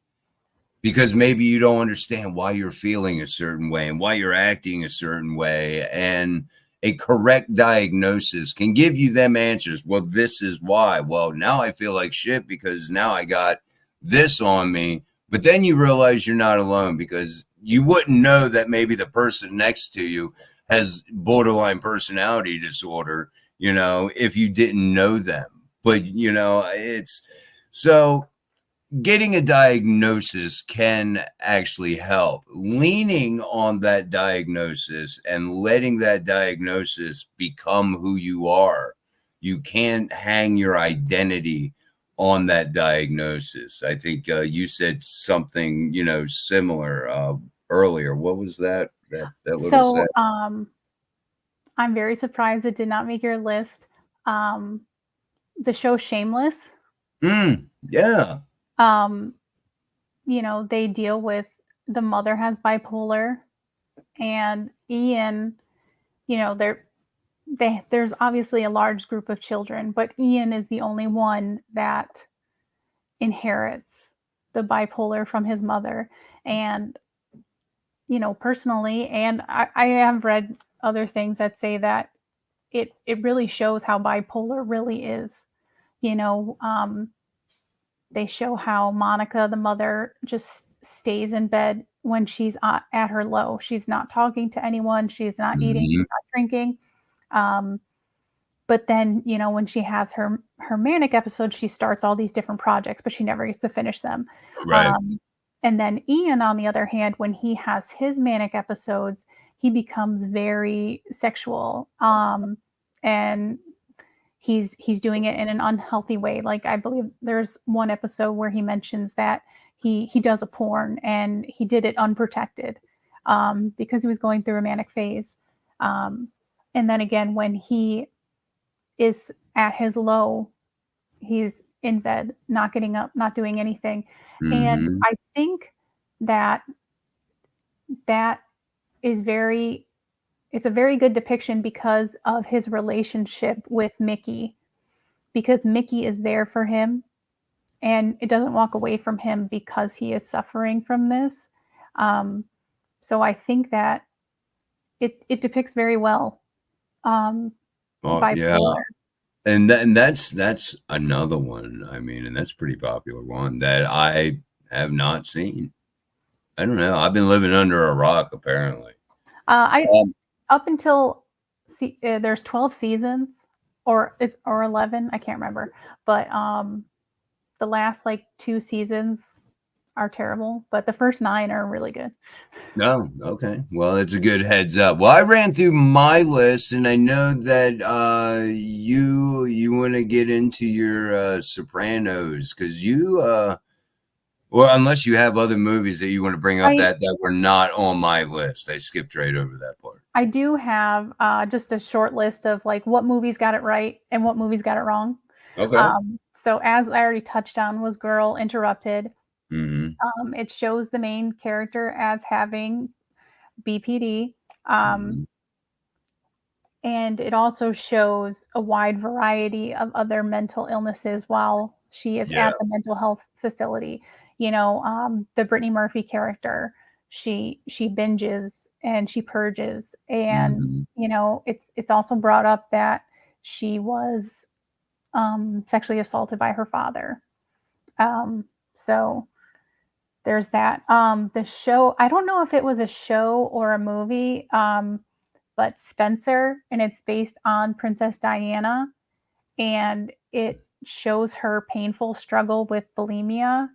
because maybe you don't understand why you're feeling a certain way and why you're acting a certain way, and a correct diagnosis can give you them answers. Well, this is why. Well, now I feel like shit because now I got this on me. But then you realize you're not alone, because you wouldn't know that maybe the person next to you has borderline personality disorder, if you didn't know them. But it's so getting a diagnosis can actually help. Leaning on that diagnosis and letting that diagnosis become who you are. You can't hang your identity on that diagnosis. I think you said something, similar earlier. What was that little So, set? I'm very surprised it did not make your list. Um, the show Shameless, Yeah. um, they deal with the mother has bipolar and Ian, they're there's obviously a large group of children, but Ian is the only one that inherits the bipolar from his mother. And, personally, and I have read other things that say that it really shows how bipolar really is. They show how Monica, the mother, just stays in bed when she's at her low. She's not talking to anyone. She's not eating. She's not drinking. But then, when she has her manic episode, she starts all these different projects, but she never gets to finish them. Right. And then Ian, on the other hand, when he has his manic episodes, he becomes very sexual. And he's doing it in an unhealthy way. Like, I believe there's one episode where he mentions that he does a porn and he did it unprotected, because he was going through a manic phase. And then again, when he is at his low, he's in bed, not getting up, not doing anything. And I think that is it's a very good depiction because of his relationship with Mickey, because Mickey is there for him and it doesn't walk away from him because he is suffering from this. So I think that it depicts very well bipolar. Yeah. And that's another one. I mean, and that's a pretty popular one that I have not seen. I don't know. I've been living under a rock, apparently. Up until there's 12 seasons, or 11. I can't remember, but the last 2 seasons are terrible, but the first 9 are really good. No, okay. Well, it's a good heads up. Well, I ran through my list, and I know that you want to get into your Sopranos, because well, unless you have other movies that you want to bring up that were not on my list. I skipped right over that part. I do have just a short list of what movies got it right and what movies got it wrong. Okay. So as I already touched on, was Girl Interrupted. It shows the main character as having BPD. And it also shows a wide variety of other mental illnesses while she is at the mental health facility. The Brittany Murphy character, she binges and she purges. And, it's also brought up that she was sexually assaulted by her father. So there's that. The show, I don't know if it was a show or a movie, but Spencer, and it's based on Princess Diana, and it shows her painful struggle with bulimia.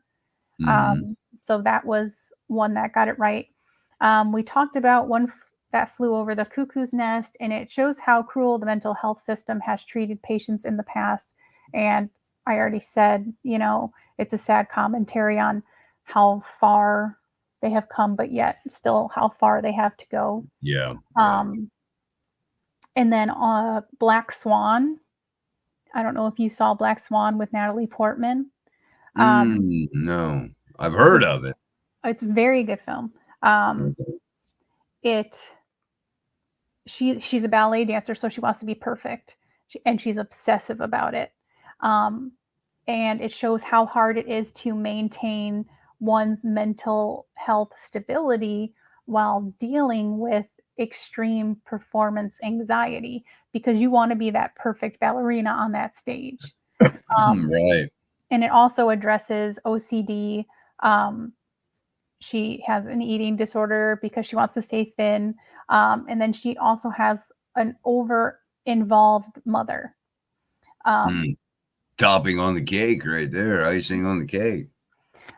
So that was one that got it right. We talked about one that flew over the cuckoo's nest, and it shows how cruel the mental health system has treated patients in the past. And I already said, it's a sad commentary on how far they have come, but yet still how far they have to go. Yeah. And then Black Swan. I don't know if you saw Black Swan with Natalie Portman. No, I've heard of it. It's a very good film. She's a ballet dancer, so she wants to be perfect, and she's obsessive about it. And it shows how hard it is to maintain one's mental health stability while dealing with extreme performance anxiety, because you want to be that perfect ballerina on that stage. Right. And it also addresses OCD. She has an eating disorder because she wants to stay thin. And then she also has an over-involved mother. Topping on the cake right there, icing on the cake.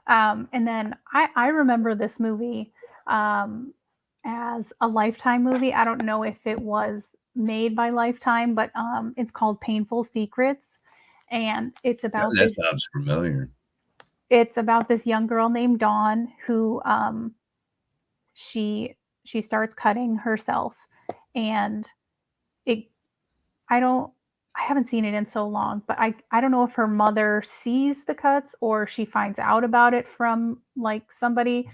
And then I remember this movie as a Lifetime movie. I don't know if it was made by Lifetime, but it's called Painful Secrets. And it's about that sounds familiar. It's about this young girl named Dawn who she starts cutting herself, and I haven't seen it in so long, but I don't know if her mother sees the cuts or she finds out about it from somebody,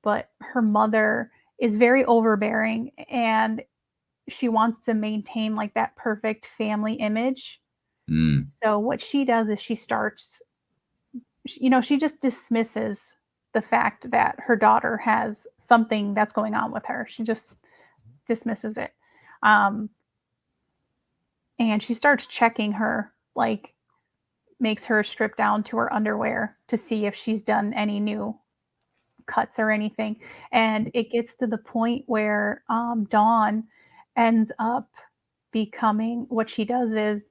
but her mother is very overbearing, and she wants to maintain like that perfect family image. Mm. So what she does is she starts, she just dismisses the fact that her daughter has something that's going on with her. She just dismisses it. Um, and she starts checking her, like makes her strip down to her underwear to see if she's done any new cuts or anything. And it gets to the point where Dawn ends up becoming, what she does is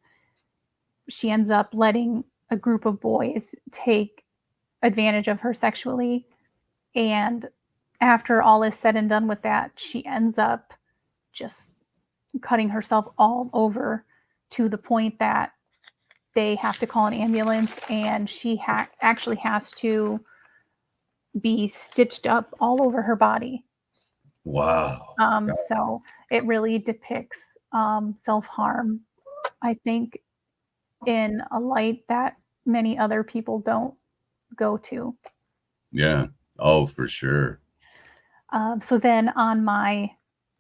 she ends up letting a group of boys take advantage of her sexually. And after all is said and done with that, she ends up just cutting herself all over to the point that they have to call an ambulance, and she actually has to be stitched up all over her body. Wow. So it really depicts self-harm, I think, in a light that many other people don't go to. Yeah. Oh, for sure. So then on my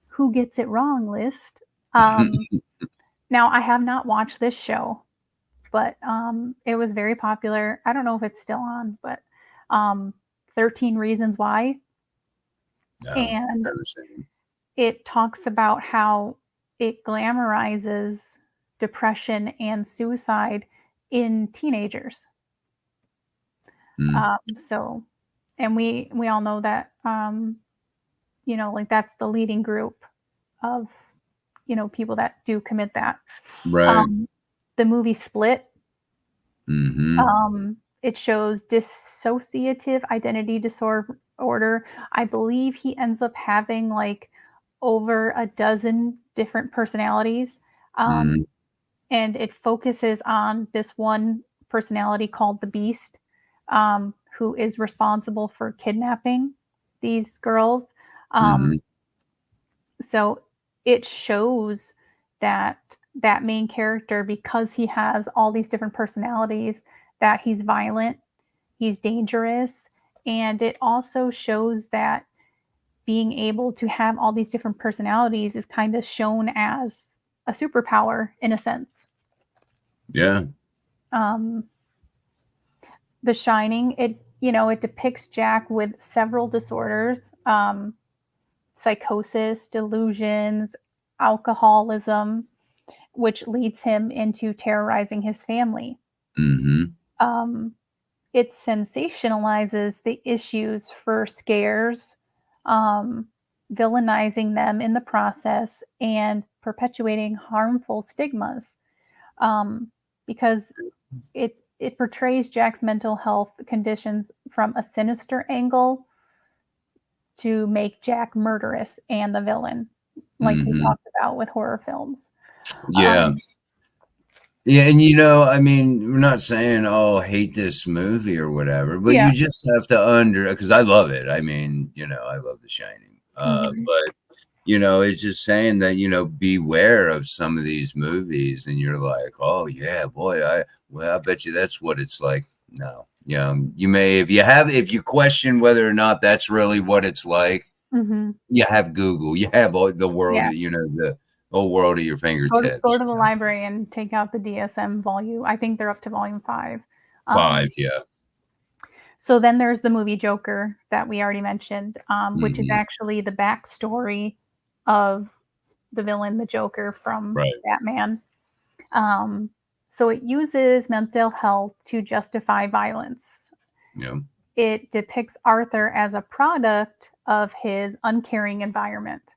who gets it wrong list, now I have not watched this show, but it was very popular. I don't know if it's still on, but 13 Reasons Why. No, And never seen. it talks about how it glamorizes depression and suicide in teenagers. Mm. So, and we all know that, like that's the leading group of, people that do commit that. Right. Um, the movie Split, Mm-hmm. it shows dissociative identity disorder. I believe he ends up having like over a dozen different personalities. Mm-hmm. And it focuses on this one personality called the Beast, who is responsible for kidnapping these girls. Mm-hmm. So it shows that that main character, because he has all these different personalities, that he's violent, he's dangerous, and it also shows that being able to have all these different personalities is kind of shown as a superpower in a sense. Yeah. Um, The Shining, it depicts Jack with several disorders, psychosis, delusions, alcoholism, which leads him into terrorizing his family. Mm-hmm. Um, it sensationalizes the issues for scares, um, villainizing them in the process, and perpetuating harmful stigmas. Because it portrays Jack's mental health conditions from a sinister angle to make Jack murderous and the villain, like we Mm-hmm. talked about with horror films. Yeah. Um, Yeah, and I mean, we're not saying, "Oh, hate this movie" or whatever, but yeah. you just have to because I love it. I mean, I love The Shining. Mhm. But it's just saying that, beware of some of these movies, and you're like, "Oh yeah, boy, I bet you that's what it's like." No, you may if you question whether or not that's really what it's like, Mhm. you have Google, you have all the world, Yeah. the whole world at your Go fingertips. to the library and take out the DSM volume. I think they're up to volume 5. Um, 5, yeah. so then there's the movie Joker that we already mentioned, which is Mhm. actually the backstory of the villain, the Joker from Right. Batman. Um, so it uses mental health to justify violence. Yeah. It depicts Arthur as a product of his uncaring environment.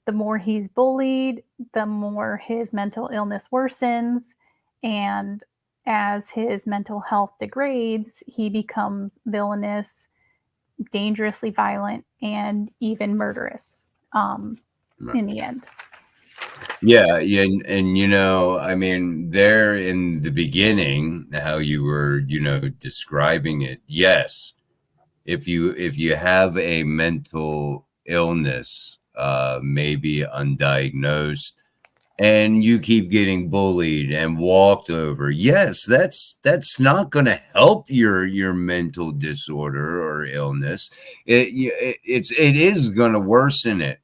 The more he's bullied, the more his mental illness worsens. And as his mental health degrades, he becomes villainous, dangerously violent, and even murderous Right. in the end. Yeah, yeah, and I mean, there in the beginning, how you were, describing it, yes, if you have a mental illness, maybe undiagnosed, and you keep getting bullied and walked over, yes, that's not going to help your mental disorder or illness. It is going to worsen it.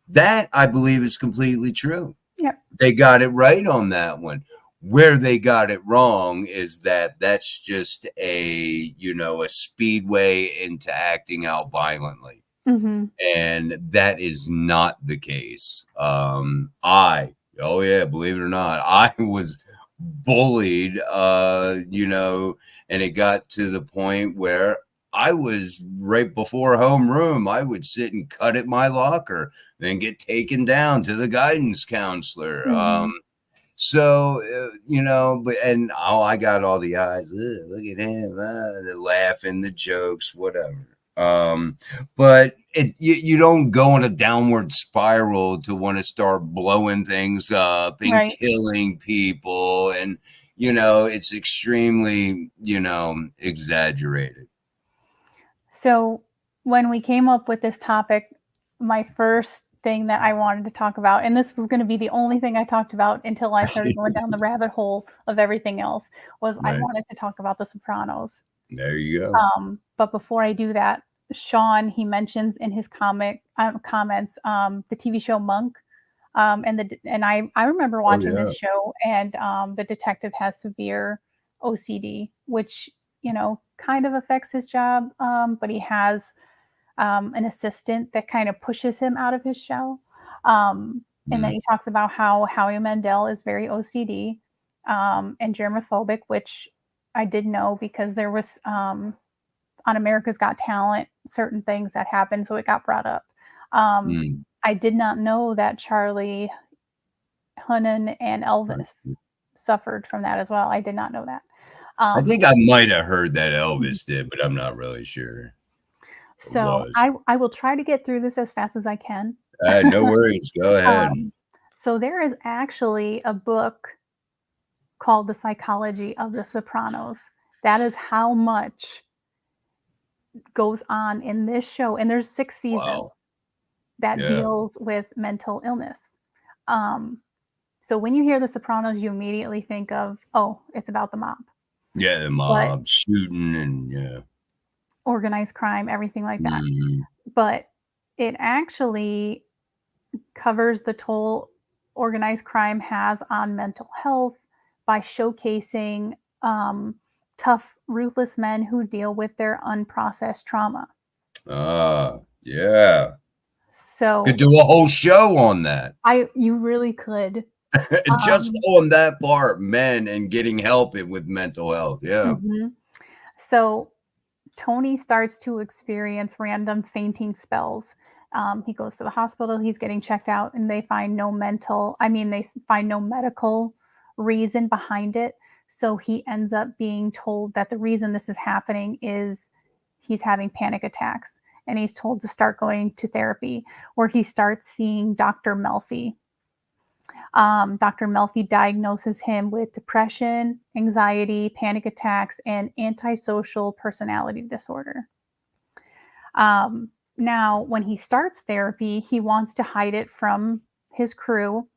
That I believe is completely true. Yep. They got it right on that one. Where they got it wrong is that that's just a, a speedway into acting out violently. Mm-hmm. And that is not the case. Oh yeah, believe it or not, I was bullied, and it got to the point where I was right before homeroom. I would sit and cut at my locker, then get taken down to the guidance counselor. Mm-hmm. So, and I got all the eyes. Look at him, the laughing, the jokes, whatever. But you don't go in a downward spiral to want to start blowing things up and Right. killing people, and it's extremely exaggerated. So when we came up with this topic, my first thing that I wanted to talk about, and this was going to be the only thing I talked about until I started going down the rabbit hole of everything else, was I Right. wanted to talk about The Sopranos. There you go. But before I do that, Sean, he mentions in his comments the TV show Monk. I remember Oh watching yeah. this show, and the detective has severe OCD, which kind of affects his job. But he has an assistant that kind of pushes him out of his shell. And then Mm. he talks about how Howie Mandel is very OCD and germophobic, which I did know because there was on America's Got Talent certain things that happened, so it got brought up. Mm. I did not know that Charlie Hunnam and Elvis suffered from that as well. I did not know that. I Um, think I might have heard that mhm. Elvis did, but I'm not really sure. It So was. I will try to get through this as fast as I can. No worries. Go ahead. Um, so there is actually a book called The Psychology of the Sopranos. That is how much goes on in this show, and there's 6 seasons Wow. that Yeah. deals with mental illness. Um, so when you hear The Sopranos, you immediately think of, oh, it's about the mob. Yeah, the But mob shooting and yeah. organized crime, everything like that. Mhm. But it actually covers the toll organized crime has on mental health by showcasing tough, ruthless men who deal with their unprocessed trauma. Yeah. Could So do a whole show on that. you really could. Just Um, on that part, men and getting help with mental health. Yeah. mhm. So Tony starts to experience random fainting spells. He goes to the hospital, he's getting checked out, and they find they find no medical reason behind it. So he ends up being told that the reason this is happening is he's having panic attacks. And he's told to start going to therapy, where he starts seeing Dr. Melfi. Dr. Melfi diagnoses him with depression, anxiety, panic attacks, and antisocial personality disorder. Now, when he starts therapy, he wants to hide it from his crew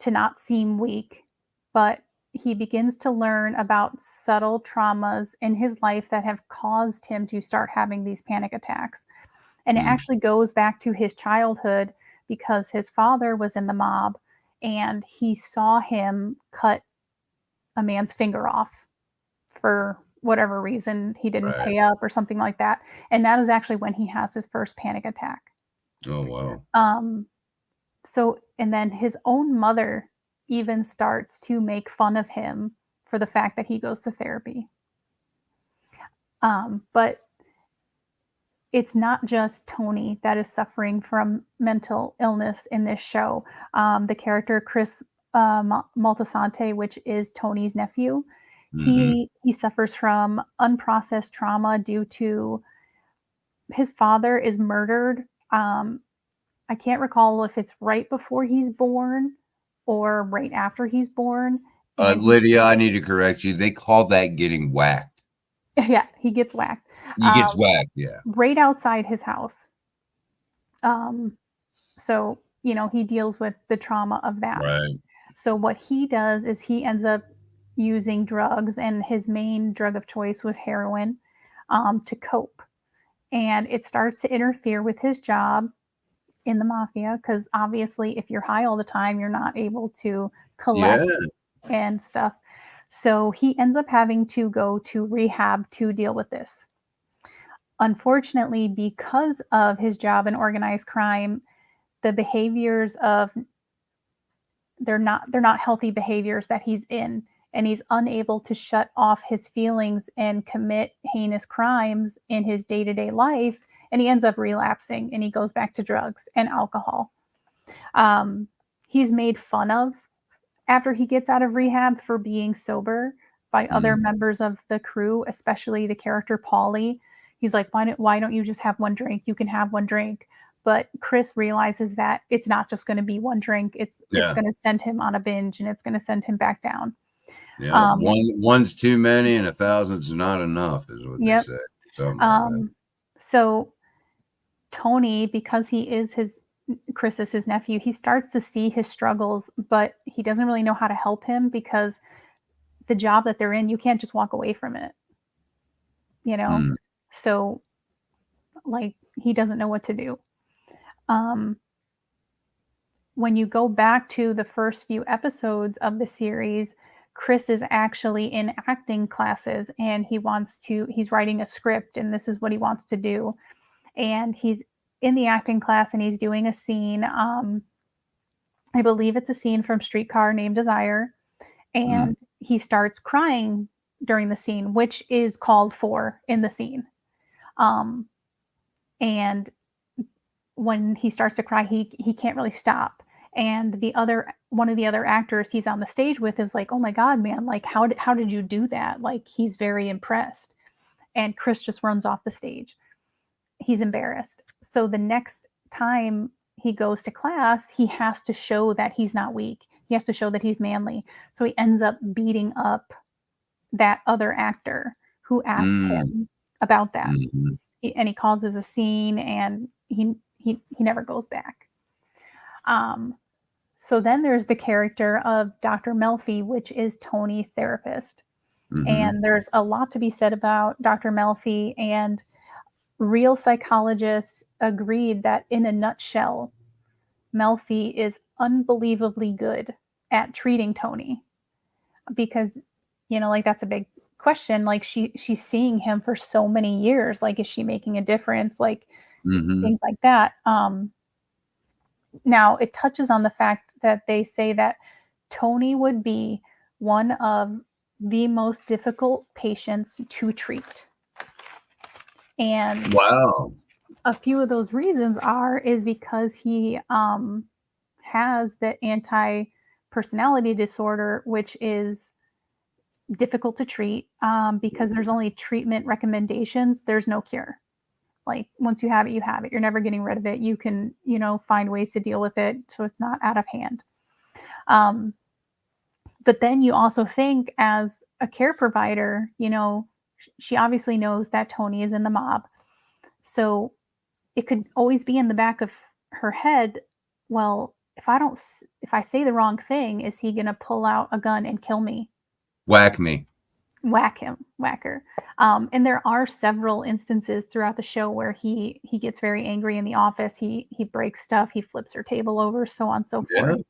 to not seem weak, but he begins to learn about subtle traumas in his life that have caused him to start having these panic attacks. And it Mm. actually goes back to his childhood because his father was in the mob and he saw him cut a man's finger off for whatever reason. He didn't Right. pay up or something like that. And that is actually when he has his first panic attack. Oh wow. Um, and then his own mother even starts to make fun of him for the fact that he goes to therapy. But it's not just Tony that is suffering from mental illness in this show. The character Chris Maltasante, which is Tony's nephew, Hmm. he suffers from unprocessed trauma due to his father is murdered. I can't recall if it's right before he's born or right after he's born, and he Lydia, I need to correct you. They call that getting whacked. yeah, he gets whacked He gets whacked. Yeah. right outside his house. Um, so he deals with the trauma of that. Right. So what he does is he ends up using drugs, and his main drug of choice was heroin to cope. And it starts to interfere with his job, in the mafia, because obviously if you're high all the time, you're not able to collect and stuff. So he ends up having to go to rehab to deal with this. Unfortunately, because of his job in organized crime, the behaviors of they're not healthy behaviors that he's in, and he's unable to shut off his feelings and commit heinous crimes in his day-to-day life, and he ends up relapsing and he goes back to drugs and alcohol. He's made fun of after he gets out of rehab for being sober by other members of the crew, especially the character Paulie. He's like, why don't you just have one drink? You can have one drink. But Chris realizes that it's not just going to be one drink. It's going to send him on a binge, and it's going to send him back down. Yeah, one's too many and 1,000's not enough, is what they say. So Tony, because he is Chris is his nephew, he starts to see his struggles, but he doesn't really know how to help him because the job that they're in, you can't just walk away from it. So like he doesn't know what to do. When you go back to the first few episodes of the series, Chris is actually in acting classes, and he's writing a script, and this is what he wants to do. And he's in the acting class and he's doing a scene. I believe it's a scene from Streetcar Named Desire. And he starts crying during the scene, which is called for in the scene. And when he starts to cry, he can't really stop. And one of the other actors he's on the stage with is like, "Oh my God, man, like how did you do that?" Like he's very impressed. And Chris just runs off the stage. He's embarrassed. So the next time he goes to class, he has to show that he's not weak. He has to show that he's manly. So he ends up beating up that other actor who asked him about that. And he causes a scene, and he never goes back. So then there's the character of Dr. Melfi, which is Tony's therapist. And there's a lot to be said about Dr. Melfi, and real psychologists agreed that in a nutshell, Melfi is unbelievably good at treating Tony, because, like that's a big question. Like she's seeing him for so many years. Like, is she making a difference? Like things like that. Now it touches on the fact that they say that Tony would be one of the most difficult patients to treat. And wow, a few of those reasons is because he has the anti-personality disorder, which is difficult to treat because there's only treatment recommendations. There's no cure. Like once you have it, you have it. You're never getting rid of it. You can, find ways to deal with it so it's not out of hand. But then you also think, as a care provider, she obviously knows that Tony is in the mob. So it could always be in the back of her head, well, if I say the wrong thing, is he going to pull out a gun and kill me? Whack me. Whack her. And there are several instances throughout the show where he gets very angry in the office. He breaks stuff. He flips her table over, so on and so forth.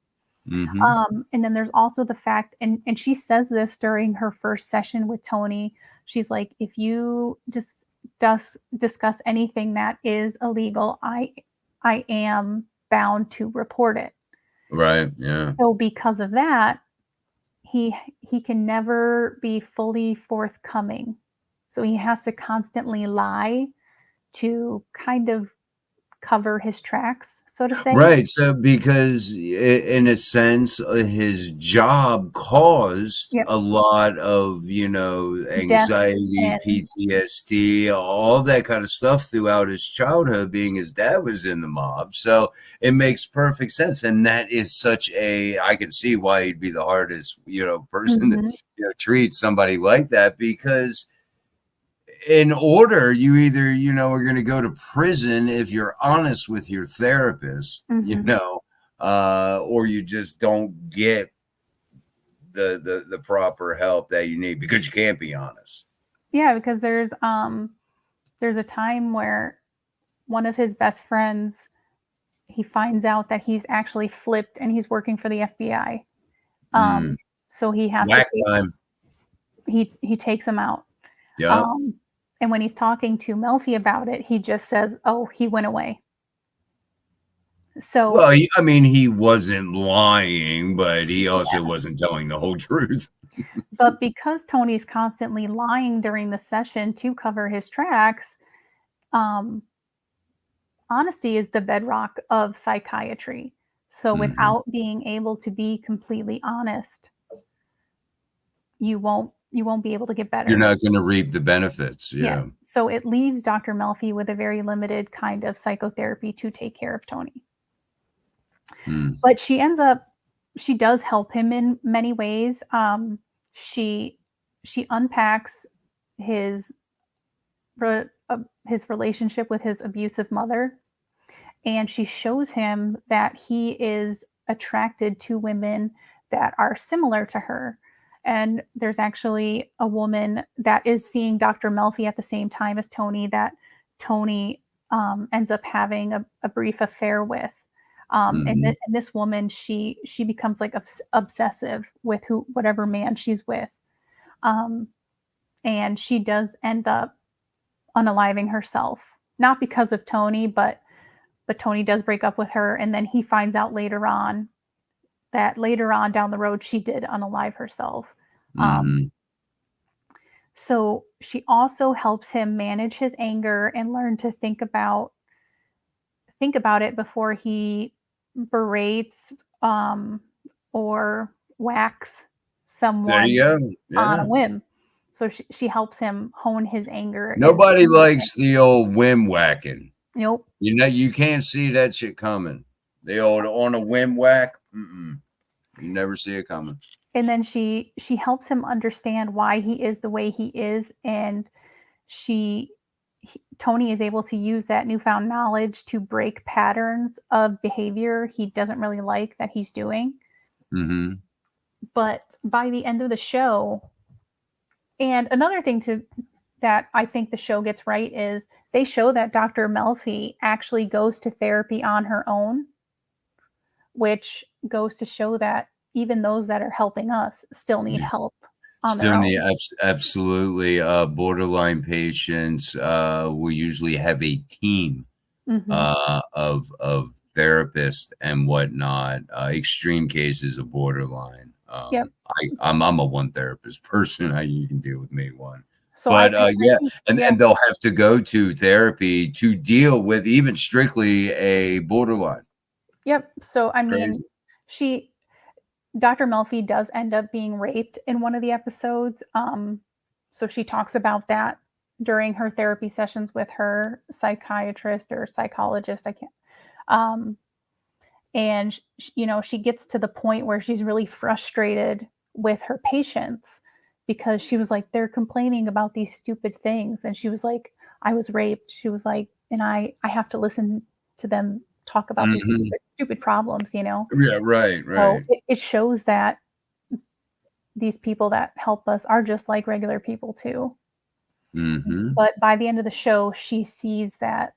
And then there's also the fact, and she says this during her first session with Tony. She's like, if you just discuss anything that is illegal, I am bound to report it. Right. Yeah. So because of that, he can never be fully forthcoming. So he has to constantly lie to kind of cover his tracks, so to say. Right. So because in a sense, his job caused a lot of, anxiety, PTSD, all that kind of stuff throughout his childhood, being his dad was in the mob. So it makes perfect sense. And that is I can see why he'd be the hardest, person to treat somebody like that, because in order, you either, are going to go to prison if you're honest with your therapist, or you just don't get the proper help that you need because you can't be honest. Yeah, because there's a time where one of his best friends he finds out that he's actually flipped and he's working for the FBI. So he has Whack to time. he takes him out. Yeah. And when he's talking to Melfi about it, he just says, "Oh, he went away." So, well, I mean, he wasn't lying, but he also wasn't telling the whole truth. But because Tony's constantly lying during the session to cover his tracks, honesty is the bedrock of psychiatry. So without being able to be completely honest, you won't be able to get better. You're not going to reap the benefits. Yeah. Yes. So it leaves Dr. Melfi with a very limited kind of psychotherapy to take care of Tony. But she does help him in many ways. She unpacks his relationship with his abusive mother, and she shows him that he is attracted to women that are similar to her. And there's actually a woman that is seeing Dr. Melfi at the same time as Tony that Tony ends up having a brief affair with. And this woman, she becomes like obsessive with whatever man she's with. And she does end up unaliving herself, not because of Tony, but Tony does break up with her. And then he finds out later on down the road, she did unalive herself. So she also helps him manage his anger and learn to think about it before he berates or whacks someone on a whim. So she helps him hone his anger. Nobody likes the old whim whacking. Nope. You can't see that shit coming. The old on a whim whack. You never see it coming. And then she helps him understand why he is the way he is, and Tony is able to use that newfound knowledge to break patterns of behavior he doesn't really like that he's doing. But by the end of the show, and another thing that I think the show gets right is they show that Dr. Melfi actually goes to therapy on her own, which goes to show that even those that are helping us still need help. Absolutely. Borderline patients will usually have a team of therapists and whatnot. Extreme cases of borderline. I'm a one therapist person. You can deal with me one. So but and they'll have to go to therapy to deal with even strictly a borderline. Yep. So I mean, Dr. Melfi does end up being raped in one of the episodes. So she talks about that during her therapy sessions with her psychiatrist or psychologist. I can't. And she gets to the point where she's really frustrated with her patients because she was like, they're complaining about these stupid things. And she was like, I was raped. She was like, and I have to listen to them talk about these stupid problems, Yeah, right. So it shows that these people that help us are just like regular people too. But by the end of the show, she sees that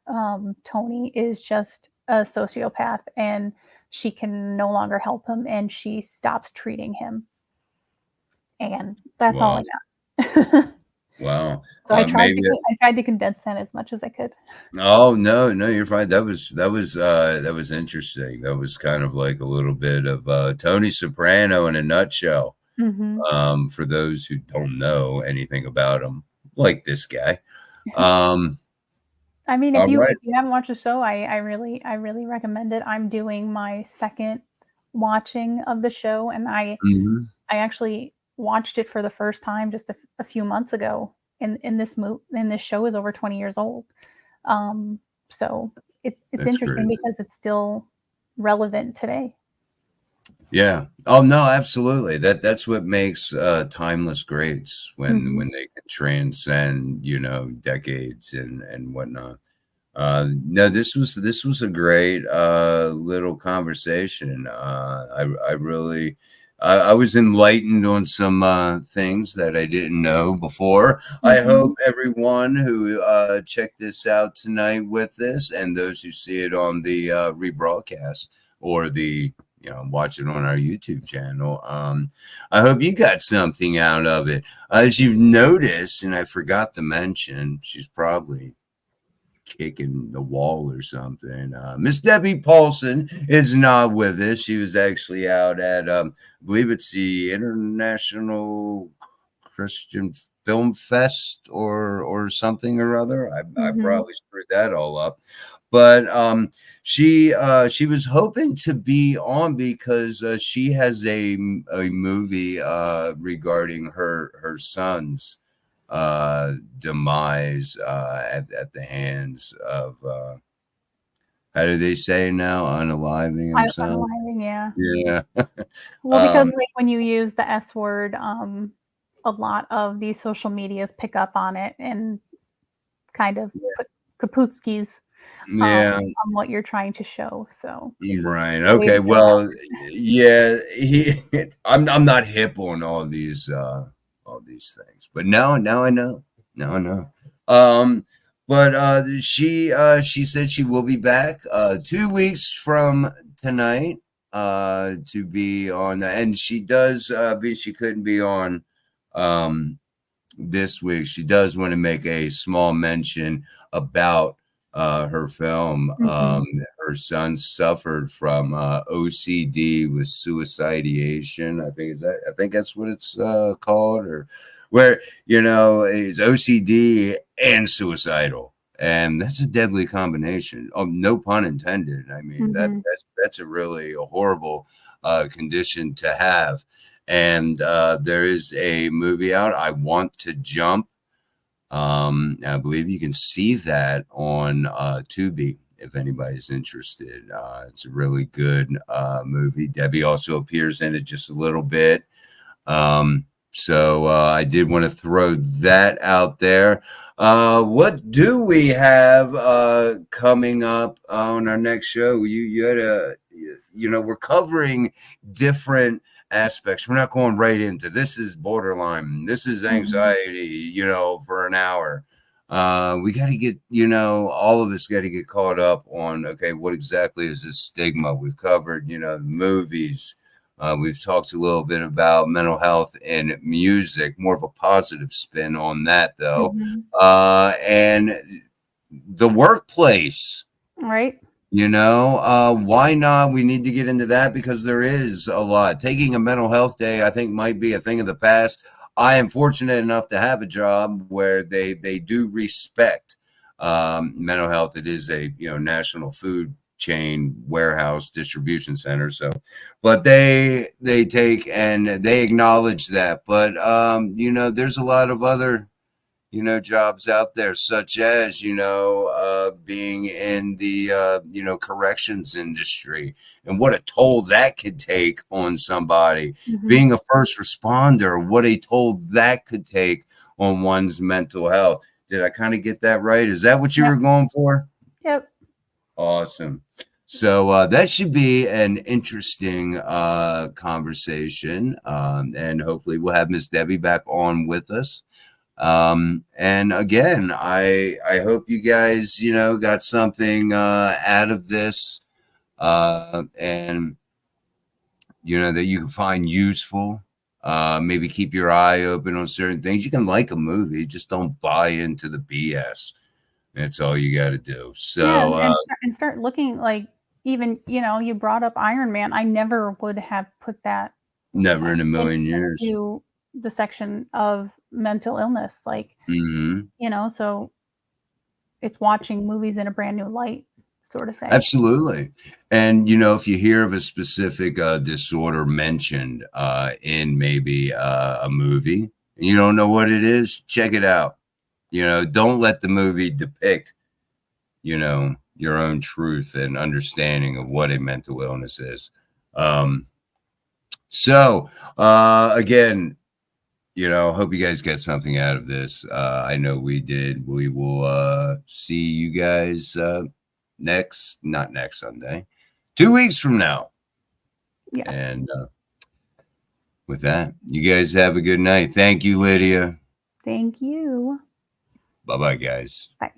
Tony is just a sociopath and she can no longer help him, and she stops treating him. And that's all I got. Wow. So I tried to condense that as much as I could. Oh no, you're fine. That was interesting. That was kind of like a little bit of Tony Soprano in a nutshell. For those who don't know anything about him, like this guy. I mean, if you haven't watched the show, I really recommend it. I'm doing my second watching of the show, and I actually watched it for the first time just a few months ago. And this show is over 20 years old. So it's interesting because it's still relevant today. Yeah. Oh no, absolutely. That's what makes timeless greats when they can transcend, decades and whatnot. No, this was a great little conversation. I really I was enlightened on some things that I didn't know before. I hope everyone who checked this out tonight with this, and those who see it on the rebroadcast or the watch it on our YouTube channel. I hope you got something out of it. As you've noticed, and I forgot to mention, she's probably kicking the wall or something. Miss Debbie Paulson is not with us. She was actually out at, I believe it's the International Christian Film Fest or something or other. I probably screwed that all up. But she was hoping to be on because she has a movie regarding her son's demise at the hands of how do they say now, unaliving himself? Unaliving, yeah. Yeah. Well, because like when you use the S word, a lot of these social medias pick up on it and kind of put kaputskis on what you're trying to show. So right. Okay. Well, yeah. I'm not hip on all these things, but now I know. Now I know. But she said she will be back 2 weeks from tonight to be on, and she does she couldn't be on this week. She does want to make a small mention about her film. Her son suffered from OCD with suicidation. I think that's what it's called, or where is OCD and suicidal, and that's a deadly combination. Oh, no pun intended. I mean that's a really horrible condition to have. And there is a movie out, I Want to Jump. I believe you can see that on Tubi if anybody's interested. It's a really good movie. Debbie also appears in it just a little bit. So I did want to throw that out there. What do we have coming up on our next show? You had we're covering different aspects. We're not going right into this is borderline, this is anxiety, for an hour. We got to get, all of us got to get caught up on, okay, what exactly is this stigma? We've covered, the movies. We've talked a little bit about mental health and music, more of a positive spin on that, though. And the workplace. Right. Why not? We need to get into that because there is a lot. Taking a mental health day, I think, might be a thing of the past. I am fortunate enough to have a job where they do respect mental health. It is a national food chain warehouse distribution center. So, but they take and they acknowledge that. But there's a lot of other jobs out there, such as, being in the, corrections industry and what a toll that could take on somebody. Being a first responder, what a toll that could take on one's mental health. Did I kind of get that right? Is that what you were going for? Yep. Awesome. So that should be an interesting conversation. And hopefully we'll have Miss Debbie back on with us. And again, I hope you guys, got something out of this and, that you can find useful. Maybe keep your eye open on certain things. You can like a movie, just don't buy into the BS. That's all you got to do. So, and start looking like even, you brought up Iron Man. I never would have put that. Never in a million years. To the section of mental illness, like, so it's watching movies in a brand new light, sort of say. Absolutely. And, if you hear of a specific disorder mentioned in maybe a movie, and you don't know what it is, check it out. Don't let the movie depict, your own truth and understanding of what a mental illness is. So, again, hope you guys get something out of this. I know we did. We will see you guys not next Sunday, 2 weeks from now. Yes. And with that, you guys have a good night. Thank you, Lydia. Thank you. Bye-bye, guys. Bye.